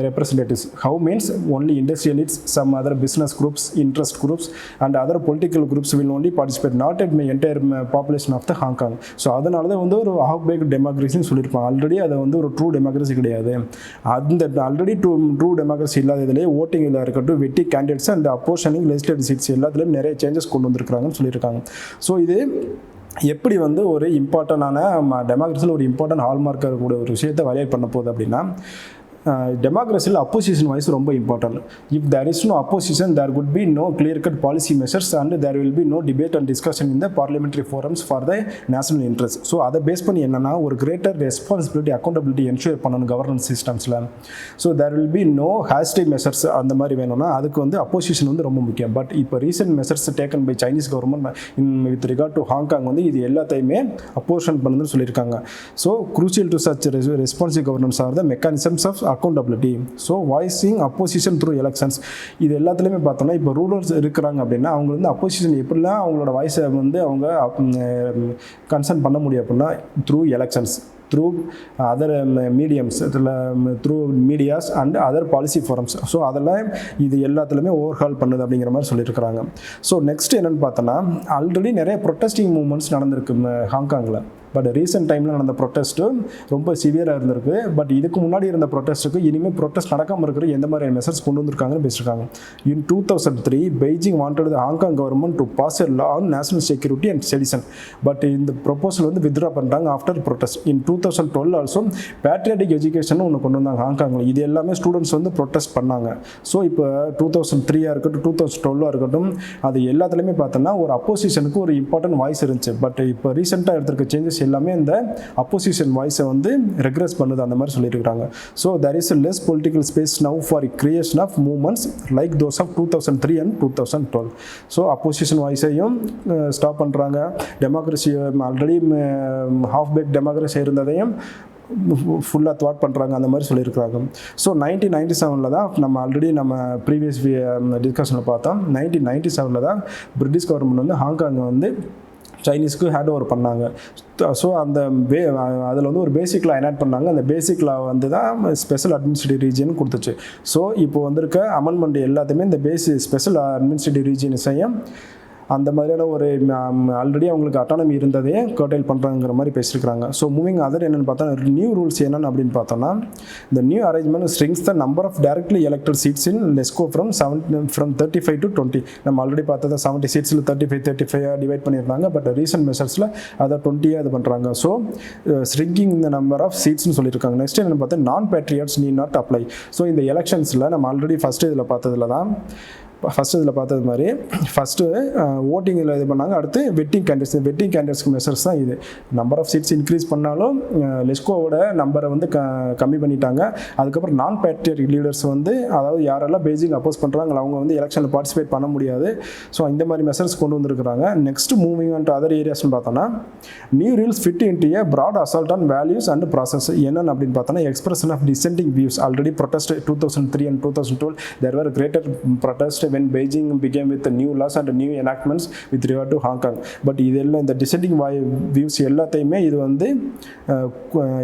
representatives. How means only industrialists, some other business groups, interest groups and other political groups will only participate, not at the entire population of the Hong Kong. So அதனால தான் வந்து ஒரு half baked democracyன்னு சொல்லியிருப்பாங்க. Already அதை வந்து ஒரு true democracy கிடையாது. அந்த ஆல்ரெடி ட்ரூ டெமோக்ரஸி இல்லாததுலேயே ஓட்டிங்கில் இருக்கட்டும், வெட்டி கேண்டிடேட்ஸ் அண்ட் அப்போஷனிங் லெஜிஸ்லேட்டிவ் சீட்ஸ் எல்லாத்துலேயும் நிறைய சேஞ்சஸ் கொண்டு வந்திருக்கிறாங்கன்னு சொல்லியிருக்காங்க. ஸோ இது எப்படி வந்து ஒரு இம்பார்ட்டண்டான டெமோக்ரஸியில் ஒரு இம்பார்ட்டன்ட் ஹால்மார்க்காக இருக்கக்கூடிய ஒரு விஷயத்தை வயலேட் பண்ண போகுது அப்படின்னா, டெமோக்ரஸியில் அப்போசிஷன் வாய்ஸ் ரொம்ப important. If there is no opposition there could be no clear cut policy measures and there will be no debate and discussion in the parliamentary forums for the national interest. So அதை base பண்ணி என்னன்னா ஒரு greater responsibility accountability ensure பண்ணணும் governance சிஸ்டம்ஸில். So there will be no hasty measures அந்த மாதிரி வேணும்னா அதுக்கு வந்து அப்போசிஷன் வந்து ரொம்ப முக்கியம். பட் இப்போ recent measures taken by Chinese government with regard to Hong வந்து இது எல்லாத்தையுமே அப்போஷன் பண்ணுதுன்னு சொல்லியிருக்காங்க. So crucial to such responsive governance are the mechanisms of accountability. So voicing opposition through elections. இது எல்லாத்துலேயுமே பார்த்தோம்னா இப்போ ரூலர்ஸ் இருக்கிறாங்க அப்படின்னா அவங்க வந்து அப்போசிஷன் எப்படிலாம் அவங்களோட வாய்ஸை வந்து அவங்க கன்சர்ன் பண்ண முடியும் அப்படின்னா through elections, through other mediums, through medias and other policy forums. So அதெல்லாம் இது எல்லாத்துலேயுமே ஓவர்ஹால் பண்ணுது அப்படிங்கிற மாதிரி சொல்லியிருக்கிறாங்க. ஸோ நெக்ஸ்ட் என்னென்னு பார்த்தோன்னா ஆல்ரெடி நிறைய ப்ரொட்டஸ்டிங் மூவ்மெண்ட்ஸ் நடந்திருக்கு ஹாங்காங்கில். பட் ரீசெண்ட் டைமில் நடந்த ப்ரொட்டஸ்ட்டு ரொம்ப சிவியராக இருந்திருக்கு. பட் இதுக்கு முன்னாடி இருந்த ப்ரொட்டஸ்ட்டுக்கு இனிமேல் ப்ரொட்டஸ்ட் நடக்காமல் இருக்கிற எந்த மாதிரி மெசர்ஸ் கொண்டு வந்திருக்காங்கன்னு பேசியிருக்காங்க. In 2003 Beijing wanted the Hong Kong government to pass a law on national security and sedition. But இந்த ப்ரொபோசல் வந்து வித்ட்ரா பண்ணிட்டாங்க after protest. In 2012 also patriotic education ஒன்று கொண்டு வந்தாங்க ஹாங்காங்கில். இது எல்லாமே ஸ்டூடெண்ட்ஸ் வந்து ப்ரொட்டஸ்ட் பண்ணாங்க. ஸோ இப்போ 2003 இருக்கட்டும் 2012 இருக்கட்டும் அது எல்லாத்துலேயுமே பார்த்தோன்னா ஒரு அப்போசிஷனுக்கு ஒரு இம்பார்ட்டன்ட் வாய்ஸ் இருந்துச்சு. பட் இப்போ ரீசெண்டாக எடுத்திருக்க சேஞ்சஸ் எல்லாமே இந்த அப்போசிஷன் வாய்ஸை வந்து ரெக்ரெஸ் பண்ணுது அந்த மாதிரி சொல்லியிருக்காங்க. So there is less political space now for creation of movements like those of 2003 and 2012. So opposition வாய்ஸையும் ஸ்டாப் பண்ணுறாங்க. Democracy already half baked democracy இருந்ததையும் ஃபுல்லாக தாட் பண்ணுறாங்க அந்த மாதிரி சொல்லியிருக்கிறாங்க. ஸோ 1997 தான் நம்ம ஆல்ரெடி நம்ம ப்ரீவியஸ் டிஸ்கஷனில் பார்த்தோம். 1997 தான் பிரிட்டிஷ் கவர்மெண்ட் வந்து ஹாங்காங்கை வந்து சைனீஸ்க்கு ஹேண்ட் ஓவர் பண்ணாங்க. ஸோ அந்த அதில் வந்து ஒரு பேசிக் லா எனாக்ட் பண்ணாங்க. அந்த பேசிக் லா வந்து தான் ஸ்பெஷல் அட்மினிஸ்ட்ரேட்டிவ் ரீஜன் கொடுத்துச்சு. ஸோ இப்போ வந்திருக்க அமெண்ட்மெண்ட் எல்லாத்தையுமே இந்த ஸ்பெஷல் அட்மினிஸ்ட்ரேட்டிவ் ரீஜன்ஸையும் அந்த மாதிரியான ஒரு ஆல்ரெடி அவங்களுக்கு அட்டானமி இருந்ததையே கர்டைல் பண்ணுறாங்கிற மாதிரி பேசியிருக்கிறாங்க. ஸோ மூவிங் அதர் என்னென்னு பார்த்தா நியூ ரூல்ஸ் என்னென்னு அப்படின்னு பார்த்தோன்னா இந்த new arrangement strings the number of directly elected seats in LegCo from 35 to 20. நம்ம ஆல்ரெடி பார்த்தா 70 சீட்ஸில் 35 டிவைட் பண்ணியிருந்தாங்க. பட் ரீசெண்ட் மெஷர்ஸில் அதை 20 இது பண்ணுறாங்க. ஸோ ஸ்ட்ரிங்கிங் இந்த நம்பர் ஆஃப் சீட்ஸ்னு சொல்லியிருக்காங்க. நெக்ஸ்ட் என்னென்னு பார்த்தா non patriots need not apply. So இந்த எலெக்ஷன்ஸில் நம்ம ஆல்ரெடி ஃபஸ்ட்டு இதில் பார்த்தது மாதிரி ஃபஸ்ட்டு ஓட்டிங்கில் இது பண்ணாங்க. அடுத்து வெட்டிங் கேண்டிடேட்ஸ்க்கு மெஷர்ஸ் தான் இது. நம்பர் ஆஃப் சீட்ஸ் இன்க்ரீஸ் பண்ணாலும் லெஸ்கோவோட நம்பரை வந்து கம்மி பண்ணிட்டாங்க. அதுக்கப்புறம் நான் பேட்ரியாட்டிக் லீடர்ஸ் வந்து அதாவது யாரெல்லாம் பெய்ஜிங் அப்போஸ் பண்ணுறாங்களோ அவங்க வந்து எலெக்ஷனில் பார்ட்டிசிபேட் பண்ண முடியாது. ஸோ இந்த மாதிரி மெஷர்ஸ் கொண்டு வந்திருக்கிறாங்க. Next moving on to other ஏரியாஸ்னு பார்த்தோன்னா new rules fit into a broad assault on values and process. என்னென்னு அப்படின்னு பார்த்தோன்னா expression of dissenting views. Already protest 2003 and 2012 there were greater protest when Beijing became with the new laws and new enactments with regard to Hong Kong. But இதெல்லாம் இந்த dissenting views எல்லாத்தையுமே இது வந்து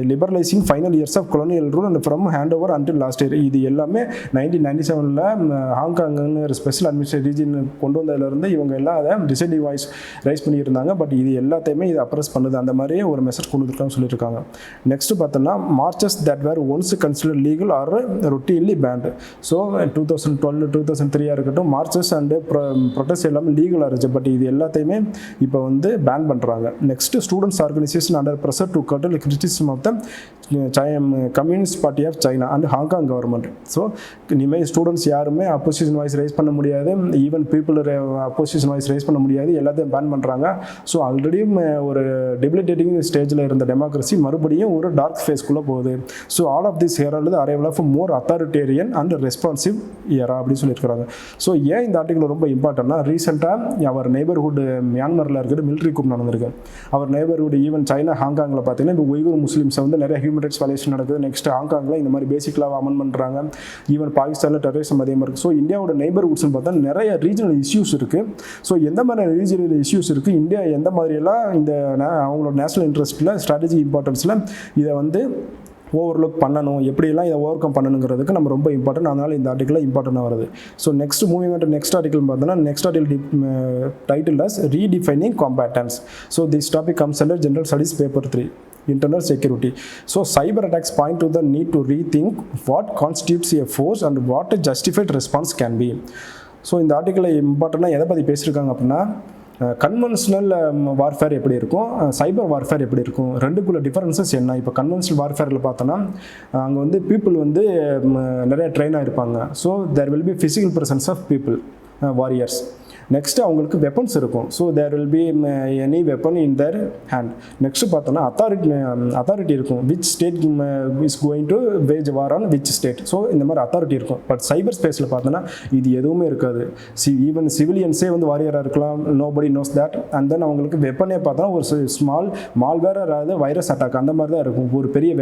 liberalizing final years of colonial rule and from handover until last year. இது எல்லாமே 1997 ஹாங்காங்னு ஒரு special administrative region கொண்டு வந்ததுலேருந்து இவங்க எல்லாம் அதை dissenting voice ரைஸ் பண்ணியிருந்தாங்க. பட் இது எல்லாத்தையுமே இது அப்ரஸ் பண்ணுது. அந்த மாதிரியே ஒரு மெசேஜ் கொண்டு வந்துருக்கான்னு சொல்லியிருக்காங்க. நெக்ஸ்ட் பார்த்தோன்னா marches that were once considered legal are routinely banned. So 2012 2003 இருக்கட்டும் மார்ச்சஸ் அண்டு ப்ரொட்டஸ்ட் எல்லாமே லீகலாக இருந்துச்சு. பட் இது எல்லாத்தையுமே இப்போ வந்து பேன் பண்ணுறாங்க. Next students organisation under pressure to curtail criticism of the communist party of China and Hong Kong. So இனிமேல் ஸ்டூடெண்ட்ஸ் யாருமே அப்போசிஷன் வாய்ஸ் ரைஸ் பண்ண முடியாது. Even people opposition voice raise பண்ண முடியாது. எல்லாத்தையும் பேன் பண்ணுறாங்க. ஸோ ஆல்ரெடியும் ஒரு டிபிலிட்டேட்டிங் ஸ்டேஜில் இருந்த டெமோக்ரஸி மறுபடியும் ஒரு டார்க் ஃபேஸ்க்குள்ளே போகுது. So all of this here all the arrival of more authoritarian and responsive era அப்படின்னு சொல்லியிருக்கிறாங்க. ஸோ ஏன் இந்த ஆர்டிகல் ரொம்ப இம்பார்ட்டன்ட்னா ரீசெண்டாக அவர் நெய்பர்ஹுட் மியான்மரில் இருக்கிற மிலிட்ரி கூப் நடந்திருக்கு. அவர் நெய்பர்ஹுட் ஈவன் சைனா ஹாங்காங்கில் பார்த்தீங்கன்னா இப்போ உய்குர் முஸ்லீம்ஸை வந்து நிறைய ஹியூமன் ரைட்ஸ் வயலேஷன் நடக்குது. நெக்ஸ்ட் ஹாங்காங்கில் இந்த மாதிரி பேசிக் லாவை அமெண்ட் பண்ணுறாங்க. ஈவன் பாகிஸ்தானில் டெரரிசம் அதிகமாக இருக்குது. ஸோ இந்தியாவோட நெய்பர்ஹுட்ஸ்னு பார்த்தா நிறைய ரீஜனல் இஷ்யூஸ் இருக்குது. ஸோ எந்த மாதிரி ரீஜனல் இஷ்யூஸ் இருக்குது, இந்தியா எந்த மாதிரியெல்லாம் இந்த அவங்களோட நேஷனல் இன்ட்ரெஸ்ட்டில் ஸ்ட்ராட்டஜி இம்பார்ட்டன்ஸில் இதை வந்து ஓவர்லுக் பண்ணணும், எப்படியெல்லாம் இதை ஓவர் கம் பண்ணணுங்கிறதுக்கு நம்ம ரொம்ப இம்பார்ட்டன்ட். அதனால் இந்த ஆர்டிக்கலில் இம்பார்ட்டண்டாக வருது. So next moving on next article பார்த்தோன்னா next article title as redefining combatants. So this topic comes under general studies paper 3 internal security. So cyber attacks point to the need to rethink what constitutes a force and what a justified response can be. So இந்த ஆர்டிக்கலில் இம்பார்ட்டண்டாக எதை பற்றி பேசியிருக்காங்க அப்படின்னா conventional warfare எப்படி இருக்கும், சைபர் warfare எப்படி இருக்கும், ரெண்டுக்குள்ள டிஃபரன்சஸ் என்ன. இப்போ கன்வென்ஷனல் வார்ஃபேரில் பார்த்தோன்னா அங்கே வந்து பீப்புள் வந்து நிறைய ட்ரெயின் ஆகிருப்பாங்க. So there will be physical presence of people warriors. Next அவங்களுக்கு வெப்பன்ஸ் இருக்கும். So there will be any weapon in their hand. Next பார்த்தோன்னா அத்தாரிட்டி இருக்கும். Which state is going to wage war on which state. So இந்த மாதிரி authority இருக்கும். But சைபர் ஸ்பேஸில் பார்த்தோன்னா இது எதுவுமே இருக்காது. ஈவன் சிவிலியன்ஸே வந்து வாரியராக இருக்கலாம். Nobody nose that. And then அவங்களுக்கு வெப்பனே பார்த்தோன்னா ஒரு ஸ்மால் மால்வேர் அதாவது வைரஸ் அட்டாக் அந்த மாதிரி தான் இருக்கும். ஒரு பெரிய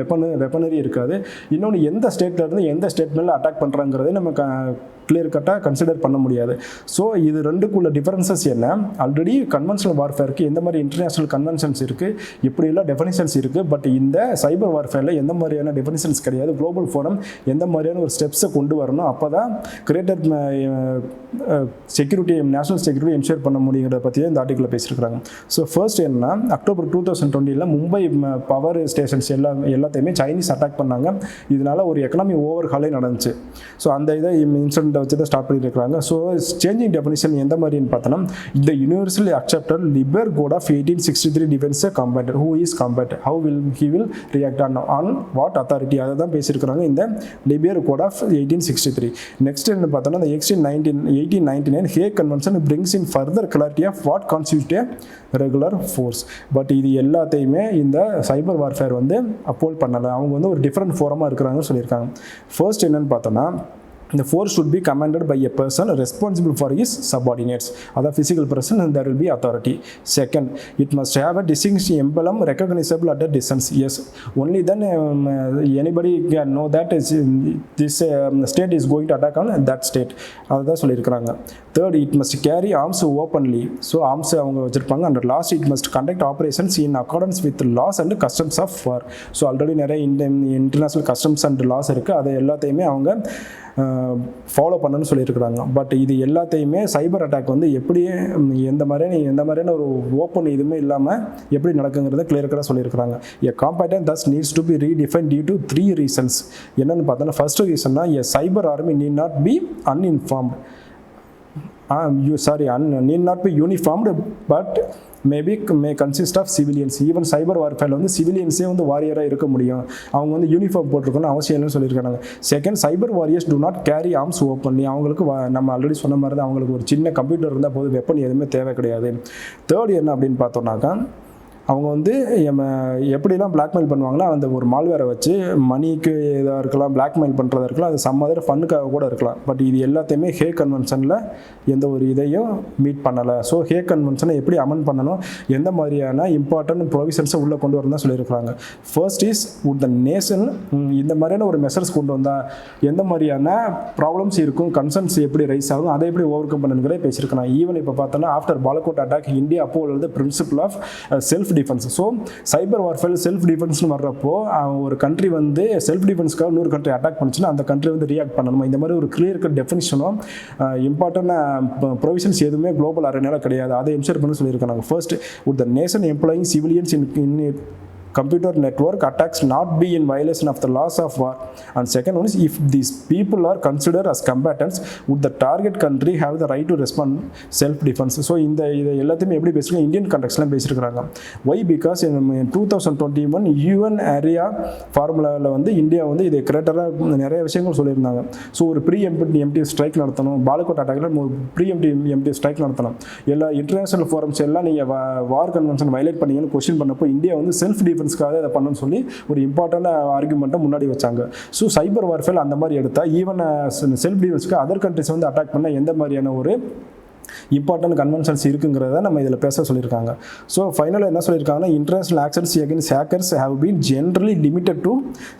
வெப்பனரி இருக்காது. இன்னொன்று எந்த ஸ்டேட்லேருந்து எந்த ஸ்டேட் மேலே அட்டாக் பண்ணுறாங்கிறதே நம்ம கிளியர் கட்டாக கன்சிடர் பண்ண முடியாது. ஸோ இது ரெண்டுக்குள்ள டிஃபரன்சஸ் என்ன, ஆல்ரெடி கன்வென்ஷனல் வார்ஃபேருக்கு எந்த மாதிரி இன்டர்நேஷனல் கன்வென்ஷன்ஸ் இருக்குது, இப்படியெல்லாம் டெஃபினிஷன்ஸ் இருக்குது. பட் இந்த சைபர் வார்ஃபேரில் எந்த மாதிரியான டெஃபினிஷன்ஸ் கிடையாது. குளோபல் ஃபோரம் எந்த மாதிரியான ஒரு ஸ்டெப்ஸை கொண்டு வரணும், அப்போ தான் greater security national security ensure பண்ண முடியுங்கிறத பற்றி இந்த ஆர்டிக்கலில் பேசியிருக்கிறாங்க. ஸோ ஃபர்ஸ்ட் என்னன்னா அக்டோபர் 2020 மும்பை பவர் ஸ்டேஷன்ஸ் எல்லாத்தையுமே சைனீஸ் அட்டாக் பண்ணாங்க. இதனால ஒரு எக்கனாமி ஓவர் ஹாலே நடந்துச்சு. ஸோ அந்த இதை இன்சிடென்ட் வச்சு தான் ஸ்டார்ட் பண்ணியிருக்கிறாங்க. ஸோ சேஞ்சிங் டெஃபினிஷன் எந்த மாதிரின்னு பார்த்தோன்னா இந்த universally accepted Lieber code of 1863 defence combatant who is combatant how he will react on what authority அதை தான் பேசியிருக்கிறாங்க இந்த லிபர் கோட் ஆஃப் 1863. நெக்ஸ்ட் என்ன பார்த்தோன்னா இந்த 1899 hack convention brings in further clarity of what constitutes a regular force. But இது எல்லாத்தையுமே இந்த சைபர் வார்ஃபேர் வந்து அப்போல் பண்ணலை. அவங்க வந்து ஒரு டிஃப்ரெண்ட் ஃபோரமாக இருக்கிறாங்கன்னு சொல்லியிருக்காங்க. ஃபர்ஸ்ட் என்னன்னு பார்த்தோன்னா the force should be commanded by a person responsible for his subordinates. Other physical person and there will be authority. Second, it must have a distinct emblem recognizable at a distance. Yes, only then anybody can know that this state is going to attack on that state. Adha solirukkranga. Third, it must carry arms openly. So arms avanga vechirupanga. And last, it must conduct operations in accordance with laws and customs of war. So already நிறைய international customs and laws இருக்கு. அதை எல்லாத்தையுமே அவங்க follow பண்ணணும்னு சொல்லியிருக்கிறாங்க. But இது எல்லாத்தையுமே சைபர் attack வந்து எப்படி எந்த மாதிரியான ஒரு ஓப்பன் இதுவுமே இல்லாமல் எப்படி நடக்குங்கிறத கிளியர் சொல்லியிருக்கிறாங்க. A competent thus needs to be redefine due to 3 reasons. என்னென்னு பார்த்தோன்னா ஃபர்ஸ்ட் ரீசன்னா a cyber army need not be uninformed need not be uniformed but may consist of civilians. Even cyber வார்ஃபேரில் வந்து சிவிலியன்ஸே வந்து வாரியராக இருக்க முடியும். அவங்க வந்து யூனிஃபார்ம் போட்டிருக்கணும்னு அவசியம் இல்லைன்னு சொல்லியிருக்காங்க. Second, cyber warriors do not carry arms openly. அவங்களுக்கு நம்ம ஆல்ரெடி சொன்ன மாதிரி தான் அவங்களுக்கு ஒரு சின்ன கம்ப்யூட்டர் இருந்தால் போது வெப்பன் எதுவுமே தேவை கிடையாது. தேர்ட் என்ன அப்படின்னு பார்த்தோம்னாக்கா அவங்க வந்து எப்படிலாம் பிளாக்மெயில் பண்ணுவாங்கன்னா அந்த ஒரு மால்வேரை வச்சு மணிக்கு இதாக இருக்கலாம், பிளாக்மெயில் பண்ணுறதா இருக்கலாம், அது சம் அதர் ஃபன்னுக்காக கூட இருக்கலாம். பட் இது எல்லாத்தையுமே ஹேக் கன்வென்ஷனில் எந்த ஒரு இதையும் மீட் பண்ணலை. ஸோ ஹேக் கன்வென்ஷனை எப்படி அமெண்ட் பண்ணணும், எந்த மாதிரியான இம்பார்ட்டன்ட் ப்ரொவிஷன்ஸை உள்ளே கொண்டு வரணும் தான் சொல்லியிருக்கிறாங்க. First is would the nation இந்த மாதிரியான ஒரு மெஷர்ஸ் கொண்டு வந்தால் எந்த மாதிரியான ப்ராப்ளம்ஸ் இருக்கும், கன்சர்ன்ஸ் எப்படி ரைஸ் ஆகும், அதை எப்படி ஓவர் கம் பண்ணுங்கிறத பேசியிருக்கலாம். ஈவன் இப்போ பார்த்தோன்னா ஆஃப்டர் பாலகோட் அட்டாக் இந்தியா அப்போ உள்ளது principle of self defence. So cyber warfare self டிஃபென்ஸ்னு வர்றப்போ ஒரு கண்ட்ரி வந்து செல்ஃப் டிஃபென்ஸ்க்காக இன்னொரு கண்ட்ரி அட்டாக் பண்ணிச்சுன்னா அந்த கண்ட்ரி வந்து ரியாக்ட் பண்ணணும். இந்த மாதிரி ஒரு கிளியர் கட் டெஃபினிஷனும் இம்பார்ட்டன்ட் ப்ரொவிஷன்ஸ் எதுவுமே குளோபல் அரேனால கிடையாது. அதை என்ஷூர் பண்ண சொல்லியிருக்காங்க. First, would the nation employing civilians in computer network attacks not be in violation of the laws of war. And second one is, if these people are considered as combatants, would the target country have the right to respond self defense. So இந்த எல்லாத்தையுமே எப்படி பேசுறாங்க, Indian கான்டெக்ஸ்ட்லாம் பேசியிருக்கிறாங்க. Why? Because in 2021 UN area ஃபார்முலாவில் வந்து India வந்து இதை கிரேட்டராக நிறைய விஷயங்கள் சொல்லியிருந்தாங்க. ஸோ ஒரு ப்ரீ எம்டி ஸ்ட்ரைக் நடத்தணும், பாலகோட் அட்டாக்ல ஒரு ப்ரீ எம்டி ஸ்ட்ரைக் நடத்தணும். எல்லா இன்டர்நேஷனல் ஃபோரம்ஸ் எல்லாம் நீங்கள் வார் கன்வென்ஷன் வயலேட் பண்ணீங்கன்னு கொஸ்டின் பண்ணப்போ இந்தியா வந்து செல்ஃப் டிஃபென்ஸ்க்காக இதை பண்ணணும்னு சொல்லி ஒரு இம்பார்ட்டன்ட் ஆர்குமெண்ட்டை முன்னாடி வச்சாங்க. ஸோ சைபர் வார்ஃபேர் அந்த மாதிரி எடுத்தால் ஈவன் செல்ஃப் டிஃபென்ஸ்க்கு அதர் கண்ட்ரிஸ் வந்து அட்டாக் பண்ண எந்த மாதிரியான ஒரு இம்பார்ட்டன்ட் கன்வென்ஷன்ஸ் இருக்குங்கிறத நம்ம இதில் பேச சொல்லியிருக்காங்க. ஸோ ஃபைனலாக என்ன சொல்லியிருக்காங்கன்னா, international actions against hackers have been generally limited to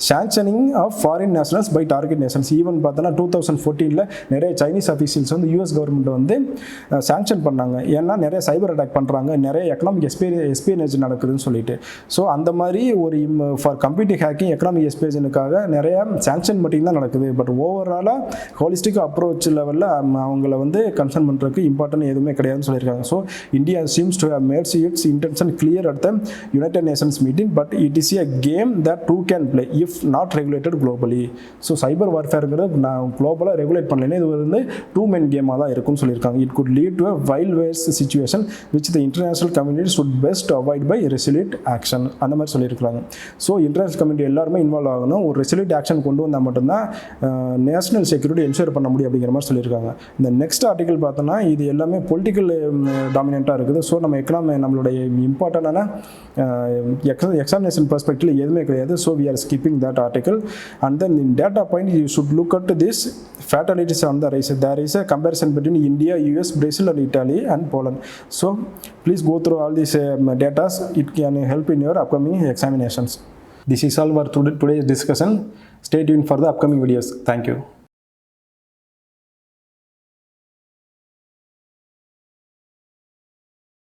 sanctioning of foreign nationals by target nations. Even பார்த்தோன்னா 2014 நிறைய சைனீஸ் அஃபீஷியல்ஸ் வந்து யூஎஸ் கவர்மெண்ட் வந்து சாங்ஷன் பண்ணாங்க. ஏன்னா நிறைய சைபர் அட்டாக் பண்ணுறாங்க, நிறைய எக்கனாமிக் எஸ்பியனேஜ் நடக்குதுன்னு சொல்லிட்டு. ஸோ அந்த மாதிரி ஒரு ஃபார் கம்ப்யூட்டர் ஹேக்கிங் எக்கனாமிக் எஸ்பியனேஜனுக்காக நிறைய சாங்ஷன் மட்டும் தான் நடக்குது. பட் ஓவராலாக ஹோலிஸ்டிக் அப்ரோச் லெவலில் அவங்கள வந்து கன்சர்ன் பண்ணுறதுக்கு இம்பார்ட்டன்ட் எதுவுமே கிடையாதுன்னு சொல்லியிருக்காங்க. So India seems to have made its intention clear at the United Nations meeting, but it is a game that two can play if not regulated globally. So சைபர் வார்ஃபேருங்கிறது நான் குளோபலாக ரெகுலேட் பண்ணலைன்னா இது வந்து டூ மென் கேமாக தான் இருக்கும்னு சொல்லியிருக்காங்க. It could lead to a wild west situation which the international community should best avoid by resolute action. அந்த மாதிரி சொல்லியிருக்காங்க. ஸோ இன்டர்நேஷனல் கம்யூனிட்டி எல்லாருமே இன்வால்வ் ஆகணும். ஒரு ரெசல்யூட் ஆக்ஷன் கொண்டு வந்தால் மட்டும்தான் நேஷனல் செக்யூரிட்டி என்ஷூர் பண்ண முடியும் அப்படிங்கிற மாதிரி சொல்லியிருக்காங்க. இந்த நெக்ஸ்ட் ஆர்டிகல் பார்த்தோன்னா இது எல்லாமே பொலிட்டிக்கல் டாமினண்ட்டாக இருக்குது. ஸோ நம்ம நம்மளுடைய இம்பார்ட்டண்டான எக்ஸாமினேஷன் பெர்ஸ்பெக்டிவ் எதுவுமே கிடையாது. So we are skipping that article. And then in data point you should look at this fatalities on the rise. There is a comparison between India, US, Brazil and Italy and Poland. So please go through all these data. It can help in your upcoming examinations. This is all for today's discussion. Stay tuned for the upcoming videos. Thank you.